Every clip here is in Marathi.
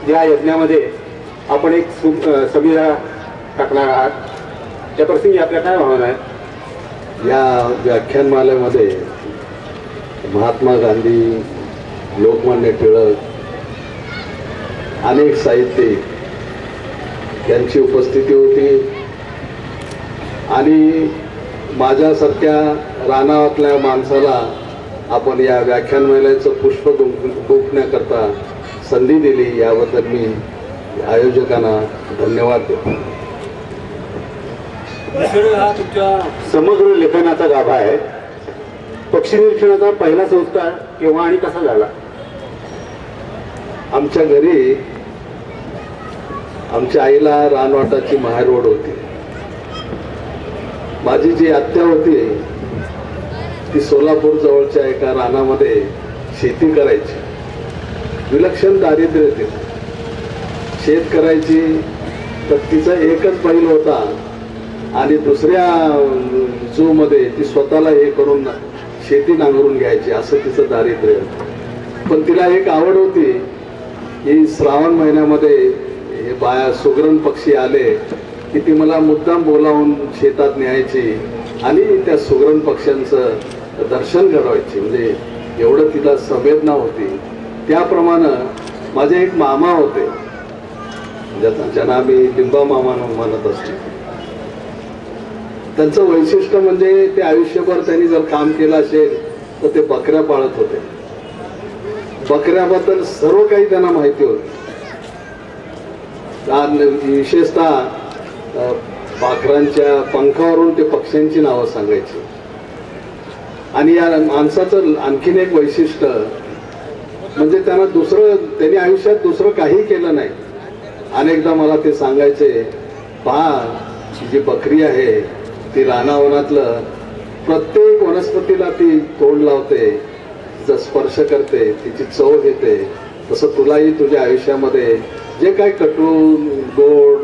या यज्ञामध्ये आपण एक समिधा टाकणार आहात, त्या प्रसंगी आपल्या काय भावना आहेत? या व्याख्यानमालेमध्ये महात्मा गांधी, लोकमान्य टिळक, अनेक साहित्यिक यांची उपस्थिती होती आणि माझ्यासारख्या रानातल्या माणसाला आपण या व्याख्यानमालेचं पुष्प गुंफण्याकरता संधी दिली, याबद्दल मी आयोजकांना धन्यवाद देतो. हा तुमच्या समग्र लेखनाचा गाभा आहे. पक्षी निरीक्षणाचा पहिला संस्कार केव्हा आणि कसा झाला? आमच्या घरी आमच्या आईला रानवाटाची माहेर ओढ होती. माझी जी आत्या होती ती सोलापूर जवळच्या एका रानामध्ये शेती करायची. विलक्षण दारिद्र्य होते. शेत करायची तर तिचा एकच बैल होता आणि दुसऱ्या जूमध्ये ती स्वतःला हे करून शेती नांगरून घ्यायची, असं तिचं दारिद्र्य. पण तिला एक आवड होती की श्रावण महिन्यामध्ये हे सुगरण पक्षी आले की ती मला मुद्दाम बोलावून शेतात न्यायची आणि त्या सुगरण पक्ष्यांचं दर्शन घडवायची. म्हणजे एवढं तिला संवेदना होती. त्याप्रमाणे माझे एक मामा होते, ज्यांना आम्ही लिंबा मामा मानत असतो. त्यांचं वैशिष्ट्य म्हणजे ते आयुष्यभर त्यांनी जर काम केलं असेल तर ते बकऱ्या पाळत होते. बकऱ्याबद्दल सर्व काही त्यांना माहिती होती. विशेषतः पाखरांच्या पंखावरून ते पक्ष्यांची नावं सांगायची. आणि या माणसाचं आणखीन एक वैशिष्ट्य म्हणजे त्यांनी आयुष्यात दुसरं काही केलं नाही. अनेकदा मला ते सांगायचे, पहा जी बकरी आहे ती रानावनातलं प्रत्येक वनस्पतीला ती तोंड लावते, तिचा स्पर्श करते, तिची चव घेते. तसं तुलाही तुझ्या आयुष्यामध्ये जे काही कटू, गोड,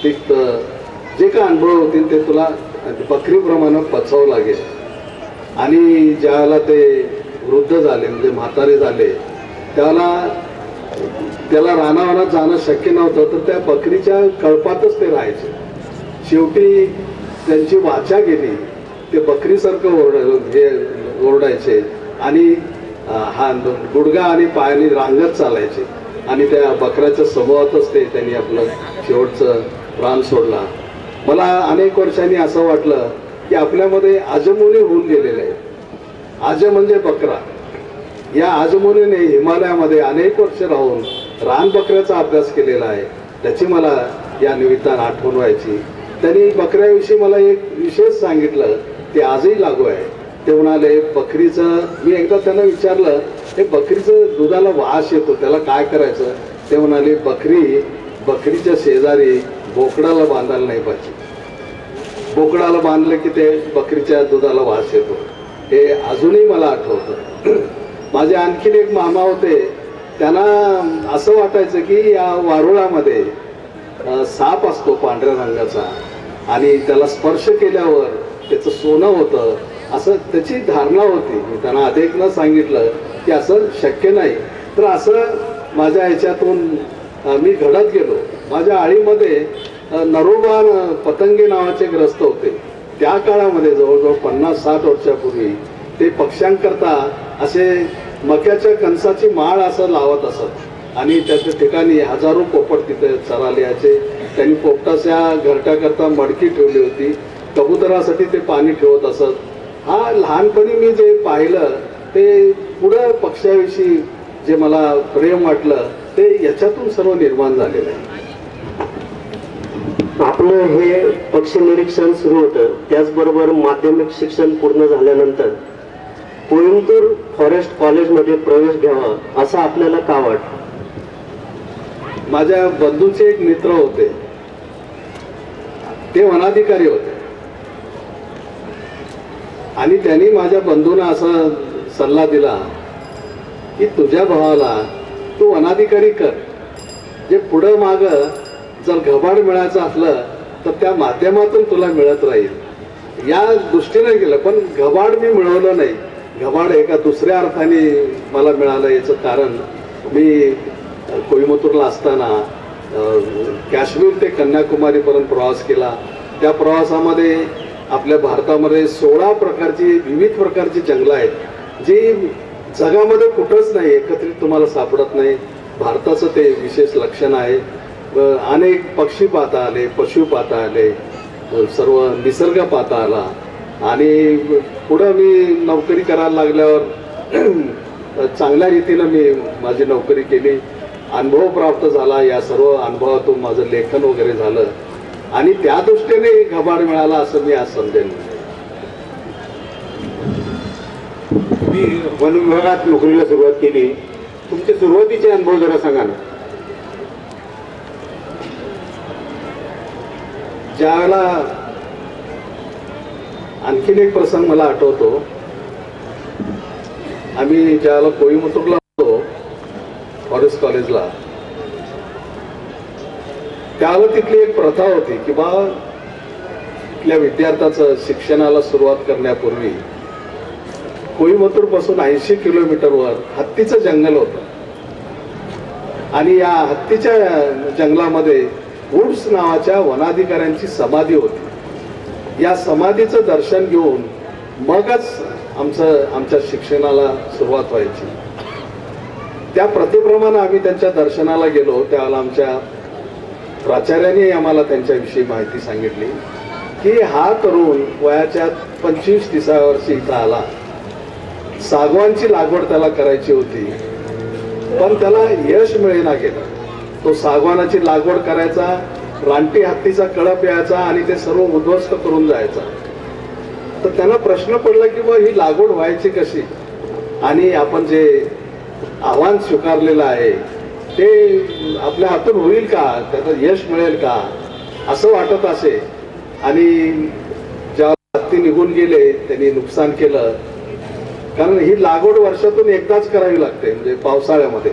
तिक्त जे काय अनुभव होतील ते तुला बकरीप्रमाणे पचावं लागेल. आणि ज्यावेळेला ते वृद्ध झाले म्हणजे म्हातारे झाले त्याला रानावनात जाणं शक्य नव्हतं, तर त्या बकरीच्या कळपातच ते राहायचे. शेवटी त्यांची वाचा गेली. ते बकरीसारखं ओरडायचे आणि हा गुडघा आणि पायाने रांगत चालायचे आणि त्या बकऱ्याच्या समूहातच त्यांनी आपलं शेवटचं प्राण सोडला. मला अनेक वर्षांनी असं वाटलं की आपल्यामध्ये आजमुनी होऊन गेलेले आहे. आज म्हणजे बकरा. या आजमुनीने हिमालयामध्ये अनेक वर्ष राहून रान बकऱ्याचा अभ्यास केलेला आहे. त्याची मला या निमित्तानं आठवण व्हायची. त्यांनी बकऱ्याविषयी मला एक विशेष सांगितलं, ते आजही लागू आहे. ते म्हणाले बकरीचं, मी एकदा त्यांना विचारलं, हे बकरीचं दुधाला वास येतो, त्याला काय करायचं? ते म्हणाले बकरीच्या शेजारी बोकडाला बांधायला नाही पाहिजे. बोकडाला बांधलं की ते बकरीच्या दुधाला वास येतो. हे अजूनही मला आठवतं. माझे आणखीन एक मामा होते, त्यांना असं वाटायचं की या वारुळामध्ये साप असतो पांढऱ्या रंगाचा आणि त्याला स्पर्श केल्यावर त्याचं सोनं होतं, असं त्याची धारणा होती. मी त्यांना अनेकदा सांगितलं की असं शक्य नाही. तर असं माझ्या ह्याच्यातून मी घडत गेलो. माझ्या आळीमध्ये नरोबा पतंगे नावाचे ग्रस्त होते. त्या काळामध्ये जवळजवळ 50-60 वर्षापूर्वी ते पक्ष्यांकरता असे मक्याच्या कणसाची माळ असं लावत असत आणि त्याच्या ठिकाणी हजारो पोपट तिथे चराले यायचे. त्यांनी पोपटाच्या घरट्याकरता मडकी ठेवली होती. कबुतरासाठी ते पाणी ठेवत असत. हा लहानपणी मी जे पाहिलं ते पुढं पक्ष्याविषयी जे मला प्रेम वाटलं ते याच्यातून सर्व निर्माण झालेलं आहे. आपलं हे पक्षी निरीक्षण सुरू होतं, त्याचबरोबर माध्यमिक शिक्षण पूर्ण झाल्यानंतर कोइंबतूर फॉरेस्ट कॉलेजमध्ये प्रवेश घ्यावा असं आपल्याला का वाटतं? माझ्या बंधूचे एक मित्र होते, ते वनाधिकारी होते आणि त्यांनी माझ्या बंधूंना असा सल्ला दिला की तुझ्या भावाला तू वनाधिकारी कर. जे पुढं माग जर घबाड मिळायचं असलं तर त्या माध्यमातून तुला मिळत राहील, या दृष्टीने गेलं. पण घबाड मी मिळवलं नाही. घबाड एका दुसऱ्या अर्थाने मला मिळालं. याचं कारण मी कोईमतूरला असताना काश्मीर ते कन्याकुमारीपर्यंत प्रवास केला. त्या प्रवासामध्ये आपल्या भारतामध्ये 16 प्रकारची विविध प्रकारची जंगलं आहेत जी जगामध्ये कुठंच नाही, एकत्रित तुम्हाला सापडत नाही. भारताचं ते विशेष लक्षण आहे. अनेक पक्षी पाहता आले, पशु पाहता आले, सर्व निसर्ग पाहता आला. आणि पुढं मी नोकरी करायला लागल्यावर चांगल्या रीतीनं मी माझी नोकरी केली. अनुभव प्राप्त झाला. या सर्व अनुभवातून माझं लेखन वगैरे झालं आणि त्या दृष्टीने घबाड मिळाला असं मी आज समजेन. तुम्ही वन विभागात नोकरीला सुरुवात केली, तुमचे सुरुवातीचे अनुभव जरा सांगा ना. ज्यावेळेला आणखीन एक प्रसंग मला आठवतो. आम्ही ज्यावेळेला कोईमतूरला होतो फॉरेस्ट कॉलेजला, त्यावेळेला तिथली एक प्रथा होती की बा तिथल्या विद्यार्थ्याचं शिक्षणाला सुरुवात करण्यापूर्वी कोईमतूर पासून 80 किलोमीटरवर हत्तीचं जंगल होतं आणि या हत्तीच्या जंगलामध्ये वुड्स नावाच्या वनाधिकाऱ्यांची समाधी होती. या समाधीचं दर्शन घेऊन मगच आमच्या शिक्षणाला सुरुवात व्हायची. त्या प्रतिप्रमाणे आम्ही त्यांच्या दर्शनाला गेलो. त्यावेळेला आमच्या प्राचार्यांनी आम्हाला त्यांच्याविषयी माहिती सांगितली की हा तरुण वयाच्या 25-30 वर्षी इथं आला. सागवानची लागवड त्याला करायची होती, पण त्याला यश मिळेना गेलं. तो सागवानाची लागवड करायचा, रानटी हत्तीचा कळप यायचा आणि ते सर्व उद्ध्वस्त करून जायचा. तर त्यांना प्रश्न पडला की बा ही लागवड व्हायची कशी आणि आपण जे आव्हान स्वीकारलेलं आहे ते आपल्या हातून होईल का, त्याचं यश मिळेल का असं वाटत असे. आणि ज्या हत्ती निघून गेले त्यांनी नुकसान केलं, कारण ही लागवड वर्षातून एकदाच करावी लागते म्हणजे पावसाळ्यामध्ये,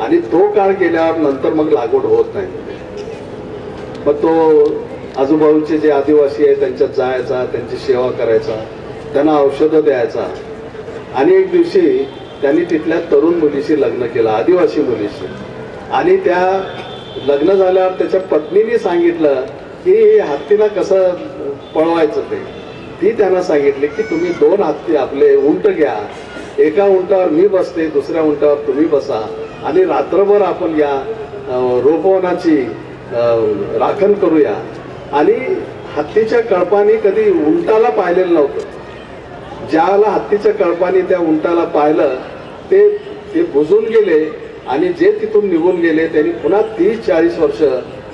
आणि तो काळ गेल्यावर नंतर मग लागवड होत नाही. मग तो आजूबाजूचे जे आदिवासी आहेत त्यांच्यात जायचा, त्यांची सेवा करायचा, त्यांना औषधं द्यायचा. आणि एक दिवशी त्यांनी तिथल्या तरुण मुलीशी लग्न केलं, आदिवासी मुलीशी. आणि त्या लग्न झाल्यावर त्याच्या पत्नीने सांगितलं की हत्तीला कसं पळवायचं ते. ती त्यांना सांगितली की तुम्ही 2 हत्ती आपले उंट घ्या, एका उंटावर मी बसते, दुसऱ्या उंटावर तुम्ही बसा आणि रात्रभर आपण या रोपवनाची राखण करूया. आणि हत्तीच्या कळपाने कधी उंटाला पाहिलेलं नव्हतं. ज्याला हत्तीच्या कळपाने त्या उंटाला पाहिलं ते बुजून गेले आणि जे तिथून निघून गेले त्यांनी पुन्हा 30-40 वर्ष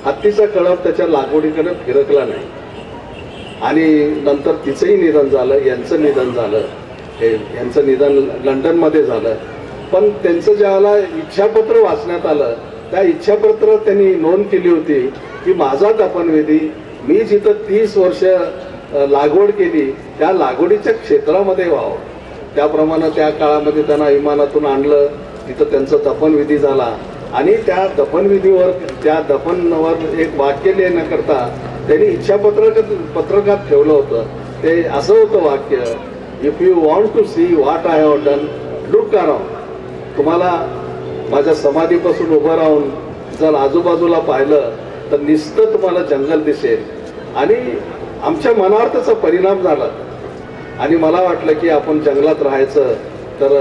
हत्तीचा कळप त्याच्या लागवडीकडे फिरकला नाही. आणि नंतर तिचंही निधन झालं, यांचं निधन झालं. यांचं निधन लंडनमध्ये झालं. पण त्यांचं ज्यावेळेला इच्छापत्र वाचण्यात आलं त्या इच्छापत्रात त्यांनी नोंद केली होती की माझा दफनविधी मी जिथं 30 वर्ष लागवड केली त्या लागवडीच्या क्षेत्रामध्ये व्हावं. त्याप्रमाणे त्या काळामध्ये त्यांना विमानातून आणलं, तिथं त्यांचा दफनविधी झाला. आणि त्या दफनविधीवर, त्या दफनवर एक वाक्य लिहिण्याकरता त्यांनी पत्रकात ठेवलं होतं. ते असं होतं वाक्य, if you want to see what I have done look around. तुम्हाला माझ्या समाधीपासून उभं राहून जर आजूबाजूला पाहिलं तर नुसतं तुम्हाला जंगल दिसेल. आणि आमच्या मनावर त्याचा परिणाम झाला. आणि मला वाटलं की आपण जंगलात राहायचं तर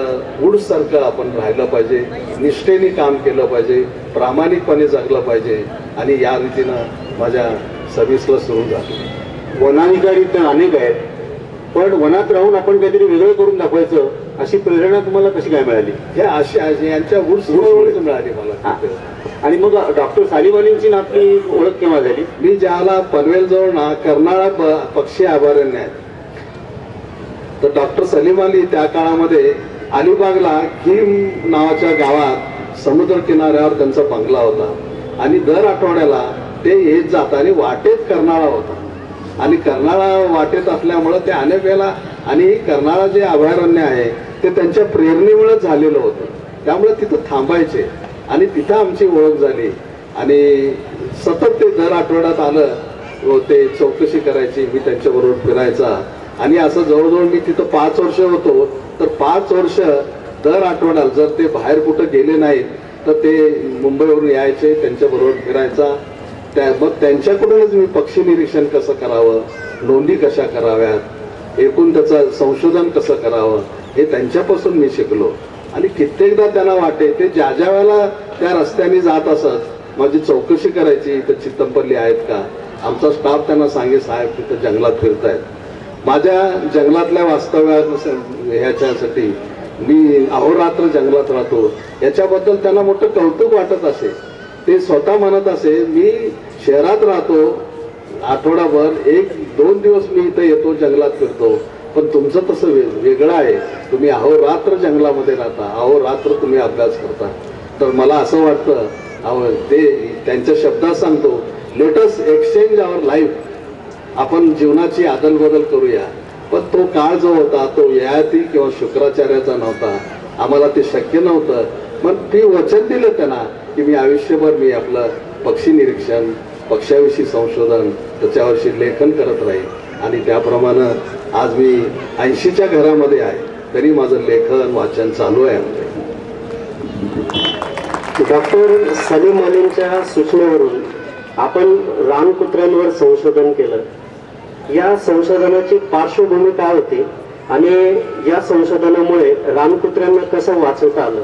वुड्ससारखं आपण राहिलं पाहिजे, निष्ठेने काम केलं पाहिजे, प्रामाणिकपणे जगलं पाहिजे. आणि या रीतीनं माझ्या सर्व्हिसला सुरू झालं. वनाधिकारी तर अनेक आहेत, पण वनात राहून आपण काहीतरी वेगळं करून दाखवायचं अशी प्रेरणा तुम्हाला कशी काय मिळाली? हे अशी यांच्या वुड्समुळेच मिळाली मला. आणि मग डॉक्टर सालीवालींची आपली ओळख केव्हा झाली? मी ज्याला पनवेलजवळ ना कर्नाळा पक्षी अभयारण्य आहे, तर डॉक्टर सलीम अली त्या काळामध्ये अलिबागला खीम नावाच्या गावात समुद्र किनाऱ्यावर त्यांचा बंगला होता. आणि दर आठवड्याला ते येत जात आणि वाटेत कर्नाळा होता. आणि कर्नाळा वाटेत असल्यामुळं ते अनेक वेळेला, आणि कर्नाळा जे अभयारण्य आहे ते त्यांच्या प्रेरणेमुळेच झालेलं होतं. त्यामुळे तिथं थांबायचे आणि तिथं आमची ओळख झाली. आणि सतत ते दर आठवड्यात आलं, ते चौकशी करायची, मी त्यांच्याबरोबर फिरायचा. आणि असं जवळजवळ मी तिथं 5 वर्ष होतो. तर 5 वर्ष दर आठवड्याला जर ते बाहेर कुठं गेले नाहीत तर ते मुंबईवरून यायचे, त्यांच्याबरोबर फिरायचा. मग त्यांच्याकडूनच मी पक्षी निरीक्षण कसं करावं, नोंदी कशा कराव्यात, एकूण त्याचं संशोधन कसं करावं हे त्यांच्यापासून मी शिकलो. आणि कित्येकदा त्यांना वाटे ते ज्या ज्या वेळेला त्या रस्त्याने जात असत माझी चौकशी करायची, इथं चित्तमपल्ली आहेत का. आमचा स्टाफ त्यांना सांगे, साहेब तिथं जंगलात फिरतायत. माझ्या जंगलातल्या ह्याच्यासाठी मी अहोरात्र जंगलात राहतो याच्याबद्दल त्यांना मोठं कौतुक वाटत असे. ते स्वतः म्हणत असे, मी शहरात राहतो आठवडाभर, 1-2 दिवस मी इथं येतो, जंगलात फिरतो, पण तुमचं तसं वेगळं आहे. तुम्ही अहोरात्र जंगलामध्ये राहता, अहोरात्र तुम्ही अभ्यास करता. तर मला असं वाटतं, ते त्यांच्या शब्दात सांगतो, लेट अस एक्सचेंज आवर लाईफ. आपण जीवनाची आदलबदल करूया. पण तो काळ जो होता तो ययाती किंवा शुक्राचार्याचा नव्हता. आम्हाला ते शक्य नव्हतं. मग ते वचन दिलं त्यांना की मी आयुष्यभर मी आपलं पक्षी निरीक्षण, पक्ष्याविषयी संशोधन, त्याच्याविषयी लेखन करत राहील. आणि त्याप्रमाणे आज मी 80च्या घरामध्ये आहे, तरी माझं लेखन वाचन चालू आहे. डॉक्टर सलीम अलींच्या सूचनेवरून आपण रानकुत्र्यांवर संशोधन केलं. या संशोधनाची पार्श्वभूमी काय होती आणि या संशोधनामुळे रानकुत्र्यांना कसं वाचवता आलं?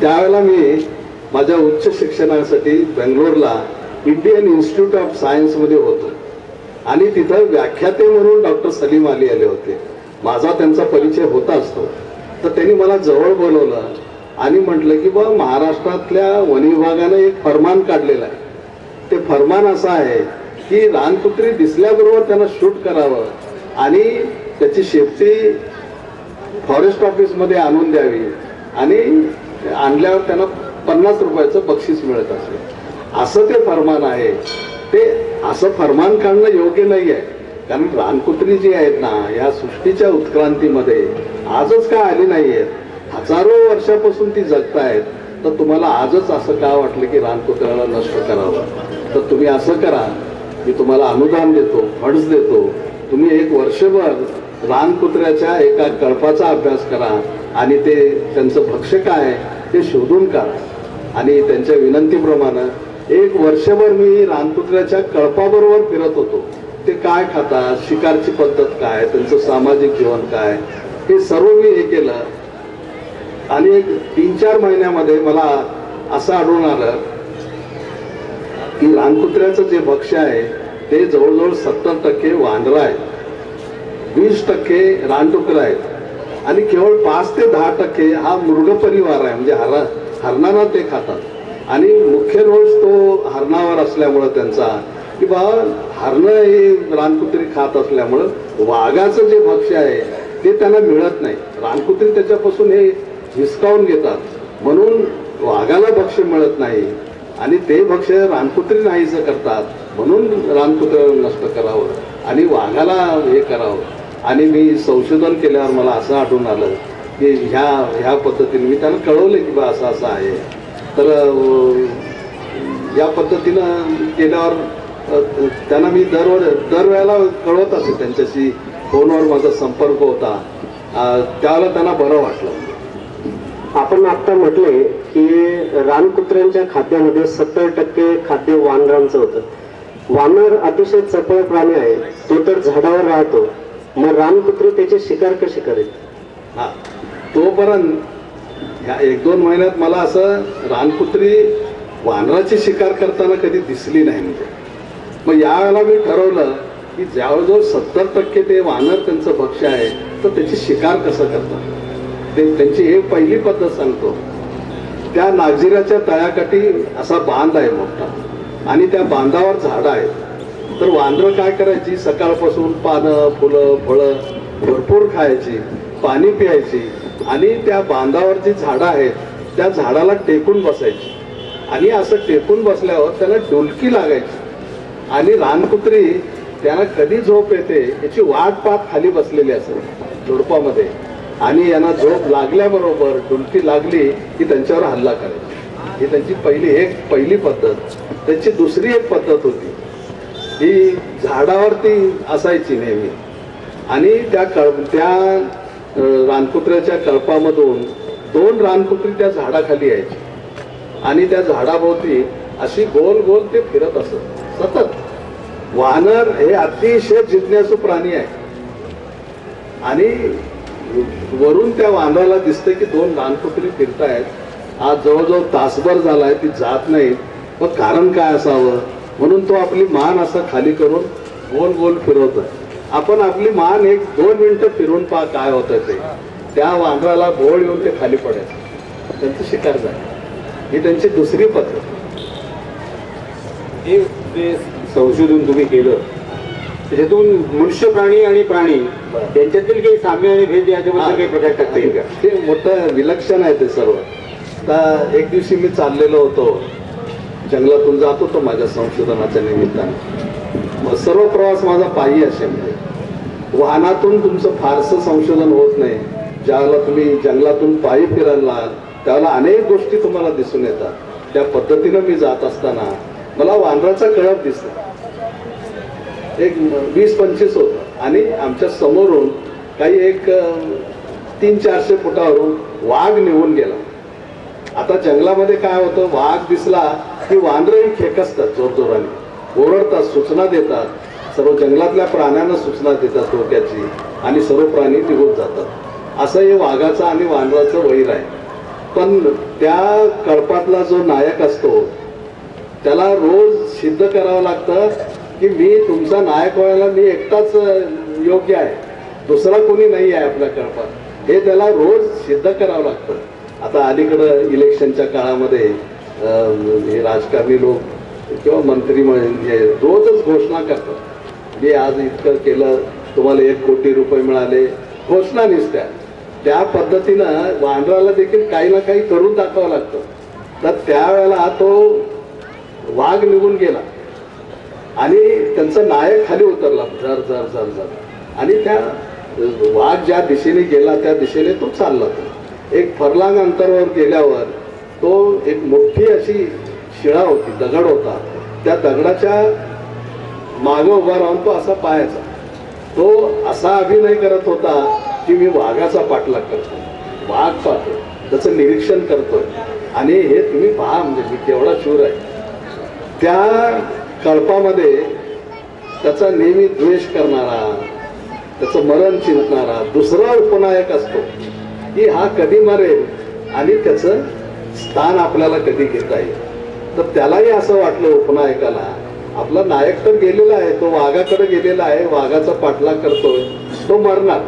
त्यावेळेला मी माझ्या उच्च शिक्षणासाठी बेंगलोरला इंडियन इन्स्टिट्यूट ऑफ सायन्समध्ये होतो आणि तिथं व्याख्याते म्हणून डॉक्टर सलीम अली आले होते. माझा त्यांचा परिचय होता असतो. तर त्यांनी मला जवळ बोलवलं आणि म्हटलं की बा, महाराष्ट्रातल्या वन विभागानं एक फरमान काढलेलं आहे. ते फरमान असं आहे की रानकुत्री दिसल्याबरोबर त्यांना शूट करावं आणि त्याची शेफ्टी फॉरेस्ट ऑफिसमध्ये आणून द्यावी आणि आणल्यावर त्यांना 50 रुपयाचं बक्षीस मिळत असेल, असं ते फरमान आहे. ते असं फरमान काढणं योग्य नाही आहे. कारण रानकुत्री जी आहेत ना, या सृष्टीच्या उत्क्रांतीमध्ये आजच काय आली नाही आहेत, हजारो वर्षापासून ती जगतायत. तर तुम्हाला आजच असं का वाटलं की रानकुत्र्याला नष्ट करावं? तर तुम्ही असं करा, मी तुम्हाला अनुदान देतो, फंड्स देतो, तुम्ही 1 वर्षभर रानकुत्र्याच्या एका कळपाचा अभ्यास करा आणि ते त्यांचं भक्ष्य काय ते शोधून काढा. आणि त्यांच्या विनंतीप्रमाणे 1 वर्षभर मी रानकुत्र्याच्या कळपाबरोबर फिरत होतो. ते काय खातात, शिकारची पद्धत काय, त्यांचं सामाजिक जीवन काय, हे सर्व मी हे केलं. आणि एक 3-4 महिन्यामध्ये मला असं आढळून आलं की रानकुत्र्याचं जे भक्ष्य आहे ते जवळजवळ 70% वानरं आहेत, 20% रानडुकरं आहेत आणि केवळ 5 ते 10% हा मृग परिवार आहे. म्हणजे हरणांना ते खातात. आणि मुख्य रोज तो हरणावर असल्यामुळं त्यांचा की बा, हरणं हे रानकुत्री खात असल्यामुळं वाघाचं जे भक्ष्य आहे ते त्यांना मिळत नाही. रानकुत्री त्याच्यापासून हे हिसकावून घेतात, म्हणून वाघाला भक्ष्य मिळत नाही आणि ते भक्ष्य रानकुत्री नाहीसं करतात, म्हणून रानकुत्र्याला नष्ट करावं आणि वाघाला हे करावं. आणि मी संशोधन केल्यावर मला असं आढळून आलं की ह्या पद्धतीने मी त्यांना कळवलं की बा असं असं आहे. तर या पद्धतीनं केल्यावर त्यांना मी दरवेळेला कळवत असे. त्यांच्याशी फोनवर माझा संपर्क होता. त्यावेळेला त्यांना बरं वाटलं. आपण आता म्हटले की रानकुत्र्यांच्या खाद्यामध्ये 70% खाद्य वानरांचं होतं. वानर अतिशय चपळ प्राणी आहे, तो तर झाडावर राहतो. मग रानकुत्री त्याची शिकार कशी करेल? तोपर्यंत ह्या 1-2 महिन्यात मला असं रानकुत्री वानराची शिकार करताना कधी दिसली नाही. म्हणजे मग यावेळेला मी ठरवलं की जवळजवळ 70% ते वानर त्यांचं भक्ष्य आहे, तर त्याची शिकार कसं करतात ते त्यांची एक पहिली पद्धत सांगतो. त्या नागझिराच्या तळ्याकाठी असा बांध आहे मोठा आणि त्या बांधावर झाडं आहेत. तर वानरं काय करायची, सकाळपासून पानं, फुलं, फळं भरपूर खायची, पाणी प्यायची आणि त्या बांधावर जी झाडं आहेत त्या झाडाला टेकून बसायची. आणि असं टेकून बसल्यावर त्यांना डुलकी लागायची आणि रानकुत्री त्यांना कधी झोप येते याची वाट पाहत खाली बसलेली असेल झुडपामध्ये. आणि यांना झोप लागल्याबरोबर डुलकी लागली की त्यांच्यावर हल्ला करायची. ही त्यांची पहिली पद्धत. त्यांची दुसरी एक पद्धत होती, ही झाडावरती असायची नेहमी आणि त्या रानकुत्र्याच्या कळपामधून 2 रानकुत्री त्या झाडाखाली यायची आणि त्या झाडाभोवती अशी गोल गोल ते फिरत असत सतत. वानर हे अतिशय जिज्ञासू प्राणी आहे आणि वरून त्या वानराला दिसतंय की 2 रानकुत्री फिरतायत. आज जवळजवळ तासभर झालाय ती जात नाही. मग कारण काय असावं म्हणून तो आपली मान असं खाली करून गोल गोल फिरवतोय. आपण आपली मान 1-2 मिनिटं फिरवून पहा काय होतं ते. त्या वानराला बोळ येऊन ते खाली पडायचं. त्यांचं शिकार झालं. ही त्यांची दुसरी पद्धत. हे जे संशोधन तुम्ही केलं त्याच्यातून मनुष्य प्राणी आणि प्राणी त्यांच्यातील काही साम्य आणि भेद याच्याबद्दल काही प्रकाश टाकता येईल का? ते मोठं विलक्षण आहे ते सर्व. आता एक दिवशी मी चाललेलो होतो, जंगलातून जात होतो माझ्या संशोधनाच्या निमित्तानं. मग सर्व प्रवास माझा पायी असेल. वाहनातून तुमचं फारसं संशोधन होत नाही. ज्यावेळेला तुम्ही जंगलातून पायी फिरायला त्यावेळेला अनेक गोष्टी तुम्हाला दिसून येतात. त्या पद्धतीनं मी जात असताना मला वानराचा कळप दिसला. एक 20-25 होतं आणि आमच्या समोरून काही एक 300-400 फुटावरून वाघ निघून गेला. आता जंगलामध्ये काय होतं, वाघ दिसला की वानरही खेकसतात, जोरजोराने ओरडतात, सूचना देतात. सर्व जंगलातल्या प्राण्यांना सूचना देतात धोक्याची आणि सर्व प्राणी निघून जातात. असं हे वाघाचं आणि वानराचं वैर आहे. पण त्या कळपातला जो नायक असतो त्याला रोज सिद्ध करावं लागतं की मी तुमचा नायक व्हायला मी एकटाच योग्य आहे, दुसरा कोणी नाही आहे आपल्या कळपात. हे त्याला रोज सिद्ध करावं लागतं. आता अलीकडं इलेक्शनच्या काळामध्ये हे राजकारणी लोक किंवा मंत्री म्हणजे रोजच घोषणा करतात मी आज इतकं केलं, तुम्हाला 1 कोटी रुपये मिळाले, घोषणा निसत्या. त्या पद्धतीनं वानराला देखील काही ना काही करून दाखवावं लागतं. तर त्यावेळेला तो वाघ निघून गेला आणि त्यांचा नायक खाली उतरला झर झर झर झर आणि त्या वाघ ज्या दिशेने गेला त्या दिशेने तो चालला. एक फरलांग अंतरावर गेल्यावर तो एक मोठी अशी शिळा होती, दगड होता. त्या दगडाच्या मागे उभा राहून तो असा पाहायचा. तो असा अभिनय करत होता की मी वाघाचा पाठलाग करतो, वाघ पाहतो, त्याचं निरीक्षण करतोय. आणि हे तुम्ही पहा म्हणजे मी केवढा शूर आहे. त्या कळपामध्ये त्याचा नेहमी द्वेष करणारा, त्याचं मरण चिंतणारा दुसरा उपनायक असतो की हा कधी मरेल आणि त्याचं स्थान आपल्याला कधी घेता येईल. तर त्यालाही असं वाटलं उपनायकाला, आपला नायक तर गेलेला आहे, तो वाघाकडे गेलेला आहे, वाघाचा पाठलाग करतोय, तो मरणार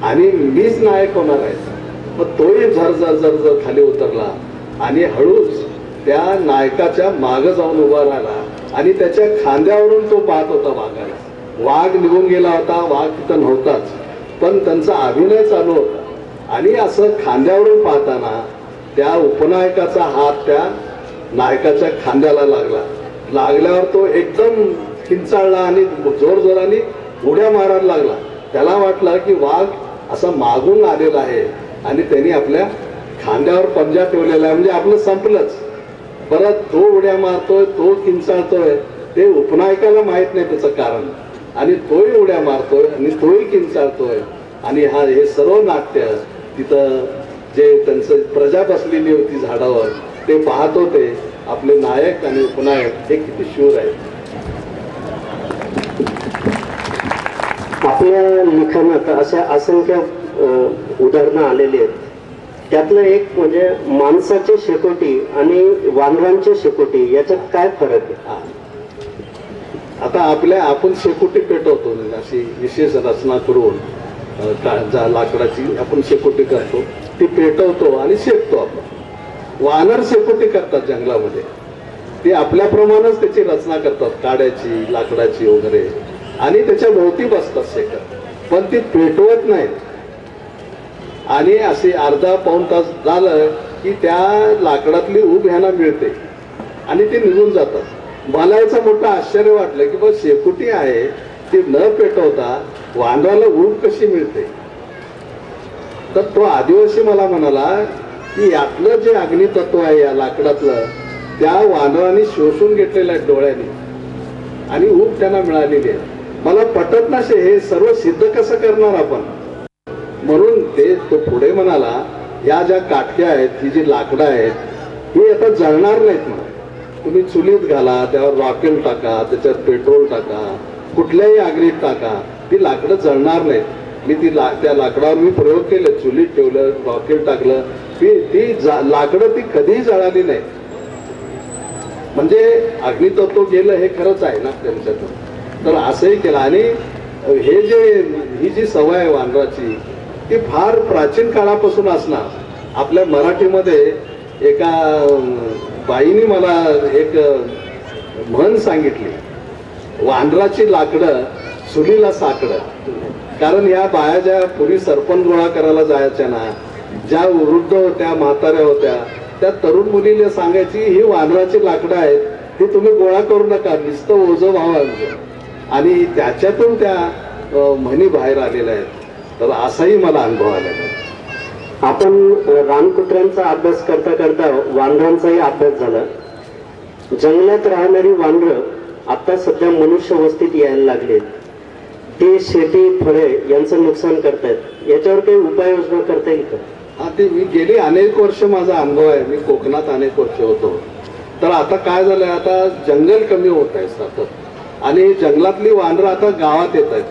आणि मीच नायक होणार आहे. मग तोही झर झर झर झर खाली उतरला आणि हळूच त्या नायकाच्या मागं जाऊन उभा राहिला आणि त्याच्या खांद्यावरून तो पाहत होता वाघाला. वाघ निघून गेला होता, वाघ तिथं नव्हताच, पण त्यांचा अभिनय चालू होता. आणि असं खांद्यावरून पाहताना त्या उपनायकाचा हात त्या नायकाच्या खांद्याला लागल्यावर तो एकदम किंचाळला आणि जोरजोराने उड्या मारायला लागला. त्याला वाटलं की वाघ असा मागून आलेला आहे आणि त्यांनी आपल्या खांद्यावर पंजा ठेवलेला आहे, म्हणजे आपलं संपलंच. परत तो उड्या मारतोय, तो किंचाळतोय, ते उपनायकाला माहित नाही त्याचं कारण, आणि तोही उड्या मारतोय आणि तोही किंचाळतोय. आणि हे सर्व नाट्य तिथं जे त्यांचं प्रजा बसलेली होती झाडावर ते पाहत होते. आपले नायक आणि उपनायक हे किती शूर आहेत. आपल्या लिखाणात अशा असंख्य उदाहरणं आलेली आहेत. त्यातलं एक म्हणजे माणसाची शेकोटी आणि वानरांची शेकोटी याच्यात काय फरक आहे? आता आपण शेकोटी पेटवतो, अशी विशेष रचना करून लाकडाची आपण शेकोटी करतो, ती पेटवतो आणि शेकतो आपण. वानर शेकोटी करतात जंगलामध्ये, ते आपल्याप्रमाणेच त्याची रचना करतात, काड्याची, लाकडाची वगैरे, आणि त्याच्या भोवती बसतात शेकत, पण ती पेटवत नाहीत. आणि असे अर्धा-पाऊण तास झालं की त्या लाकडातली ऊब ह्यांना मिळते आणि ते निघून जातात. मला याचं मोठं आश्चर्य वाटलं की बस शेकोटी आहे ती न पेटवता वानराला ऊब कशी मिळते. तर तो आदिवासी मला म्हणाला की यातलं जे अग्नितत्व आहे या लाकडातलं, त्या वानराने शोषून घेतलेलं आहे डोळ्याने आणि ऊब त्यांना मिळालेली आहे. मला पटत नसे, हे सर्व सिद्ध कसं करणार आपण. म्हणून तो पुढे म्हणाला ह्या ज्या काटक्या आहेत ही जी लाकडं आहेत ही आता जळणार नाहीत म्हणा. तुम्ही चुलीत घाला, त्यावर रॉकेल टाका, त्याच्यात पेट्रोल टाका, कुठल्याही आगीत टाका, ती लाकडं जळणार नाहीत. मी त्या लाकडावर मी प्रयोग केले, चुलीत ठेवलं, रॉकेल टाकलं, ती लाकडं ती कधीही जळाली नाही. म्हणजे अग्नितत्व गेलं हे खरंच आहे ना त्यांच्यात. तर असंही केलं. आणि ही जी सवय आहे वानराची ती फार प्राचीन काळापासून असणार. आपल्या मराठीमध्ये एका बाईने मला एक म्हण सांगितली, वानराची लाकडं चुलीला साकडं. कारण या बाया ज्या पूर्वी सरपण गोळा करायला जायच्या ना, ज्या वृद्ध होत्या, म्हाताऱ्या होत्या, त्या तरुण मुलीला सांगायची ही वानराची लाकडं आहेत, ती तुम्ही गोळा करू नका, नुसतं ओझं व्हावं. आणि त्याच्यातून त्या म्हणी बाहेर आलेल्या आहेत. तर असाही मला अनुभव आलेला. आपण रानकुत्र्यांचा अभ्यास करता करता वानरांचाही अभ्यास झाला. जंगलात राहणारी वानरं आता सध्या मनुष्य वस्तीत यायला लागलेत. ते शेती, फळे यांचं नुकसान करतायत. याच्यावर काही उपाययोजना करता येईल का? हा, ते मी गेली अनेक वर्ष माझा अनुभव आहे. मी कोकणात अनेक वर्ष होतो. तर आता काय झालंय, आता जंगल कमी होत आहे सतत, आणि जंगलातली वानरं आता गावात येत आहेत.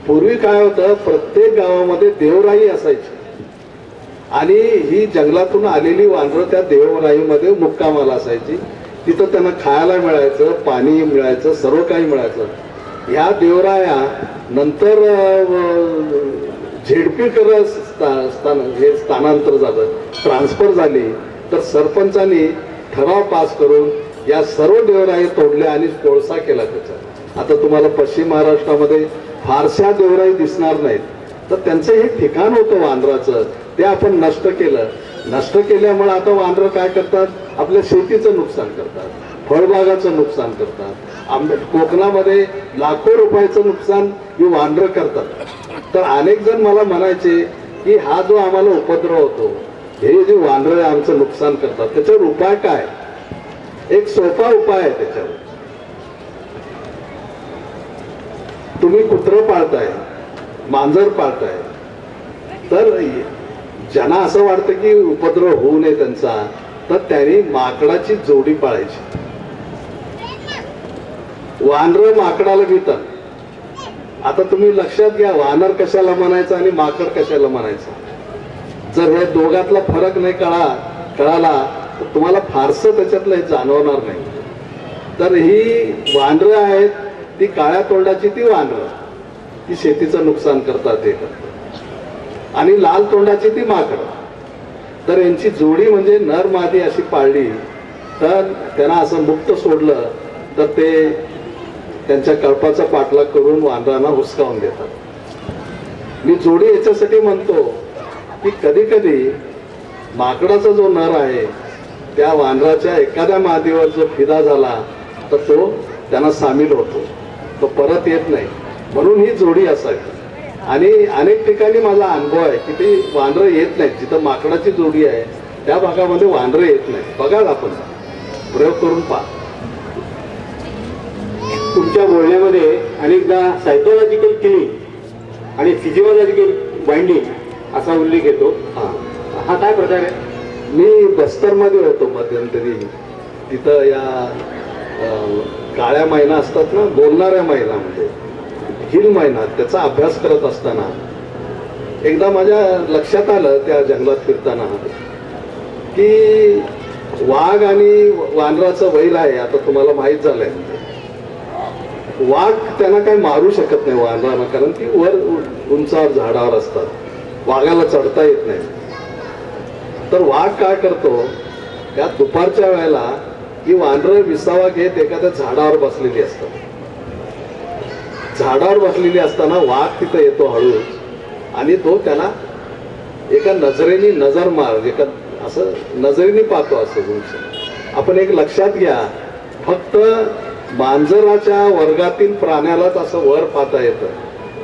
पूर्वी काय होतं, प्रत्येक गावामध्ये देवराई असायची आणि ही जंगलातून आलेली वानरं त्या देवराईमध्ये मुक्कामाला असायची. तिथं त्यांना खायला मिळायचं, पाणी मिळायचं, सर्व काही मिळायचं. ह्या देवराया नंतर झेडपीकडे स्थानांतर झालं, ट्रान्सफर झाली. तर सरपंचांनी ठराव पास करून या सर्व देवराई तोडल्या आणि कोळसा केला त्याचा. आता तुम्हाला पश्चिम महाराष्ट्रामध्ये फारशा देवराई दिसणार नाहीत. तर त्यांचं हे ठिकाण होतं वानराचं, ते आपण नष्ट केलं. नष्ट केल्यामुळे आता वानरं काय करतात, आपल्या शेतीचं नुकसान करतात, फळबागाचं नुकसान करतात. कोकणामध्ये लाखो रुपयाचं नुकसान ही वानरं करतात. तर अनेक जण मला म्हणायचे की हा जो आम्हाला उपद्रव होतो, हे जे वानरं आमचं नुकसान करतात, त्याच्यावर उपाय काय? एक सोपा उपाय आहे त्याच्यावर. तुम्ही कुत्रं पाळताय, मांजर पाळताय, तर ज्यांना असं वाटतं की उपद्रव होऊ नये त्यांचा, तर त्यांनी माकडाची जोडी पाळायची. वानरं माकडाला भीतात. आता तुम्ही लक्षात घ्या, वानर कशाला म्हणायचं आणि माकड कशाला म्हणायचं. जर या दोघातला फरक नाही कळाला तर तुम्हाला फारसं त्याच्यातलं हे जाणवणार नाही. तर ही वानरं आहेत, ती काळ्या तोंडाची ती वानरं, ती शेतीचं नुकसान करतात हे करतात. आणि लाल तोंडाची ती माकडं. तर यांची जोडी म्हणजे नर मादी अशी पाळली, तर त्यांना असं मुक्त सोडलं तर ते त्यांच्या कळपाचा पाठलाग करून वानरांना हुसकावून देतात. मी जोडी याच्यासाठी म्हणतो की कधी कधी माकडाचा जो नर आहे त्या वानराच्या एखाद्या मादीवर जो फिदा झाला तर तो त्यांना सामील होतो, तो परत येत नाही. म्हणून ही जोडी असावी. आणि अनेक ठिकाणी माझा अनुभव आहे की ती वानरं येत नाहीत. जिथं माकडाची जोडी आहे त्या भागामध्ये वानरं येत नाही. बघा, आपण प्रयोग करून पहा. तुमच्या बोलण्यामध्ये अनेकदा सायकोलॉजिकल किलिंग आणि फिजिओलॉजिकल बाइंडिंग असा उल्लेख येतो. हा काय प्रकार आहे? मी बस्तरमध्ये होतो मध्यंतरी. तिथं या काळ्या मैना असतात ना, बोलणाऱ्या मैना, म्हणजे हिल मैना, त्याचा अभ्यास करत असताना एकदा माझ्या लक्षात आलं त्या जंगलात फिरताना की वाघ आणि वानराचं वैर आहे. आता तुम्हाला माहीत झालंय, वाघ त्यांना काही मारू शकत नाही वानरांना, कारण ती वर उंचावर झाडावर असतात, वाघाला चढता येत नाही. तर वाघ काय करतो, त्या दुपारच्या वेळेला ही वानरं विसावा घेत एखाद्या झाडावर बसलेली असतात. झाडावर बसलेली असताना वाघ तिथं येतो हळू, आणि तो त्याला एका नजरेने नजर मार, एका असं नजरेने पाहतो असं उंच. आपण एक लक्षात घ्या, फक्त मांजराच्या वर्गातील प्राण्यालाच असं वर पाहता येतं,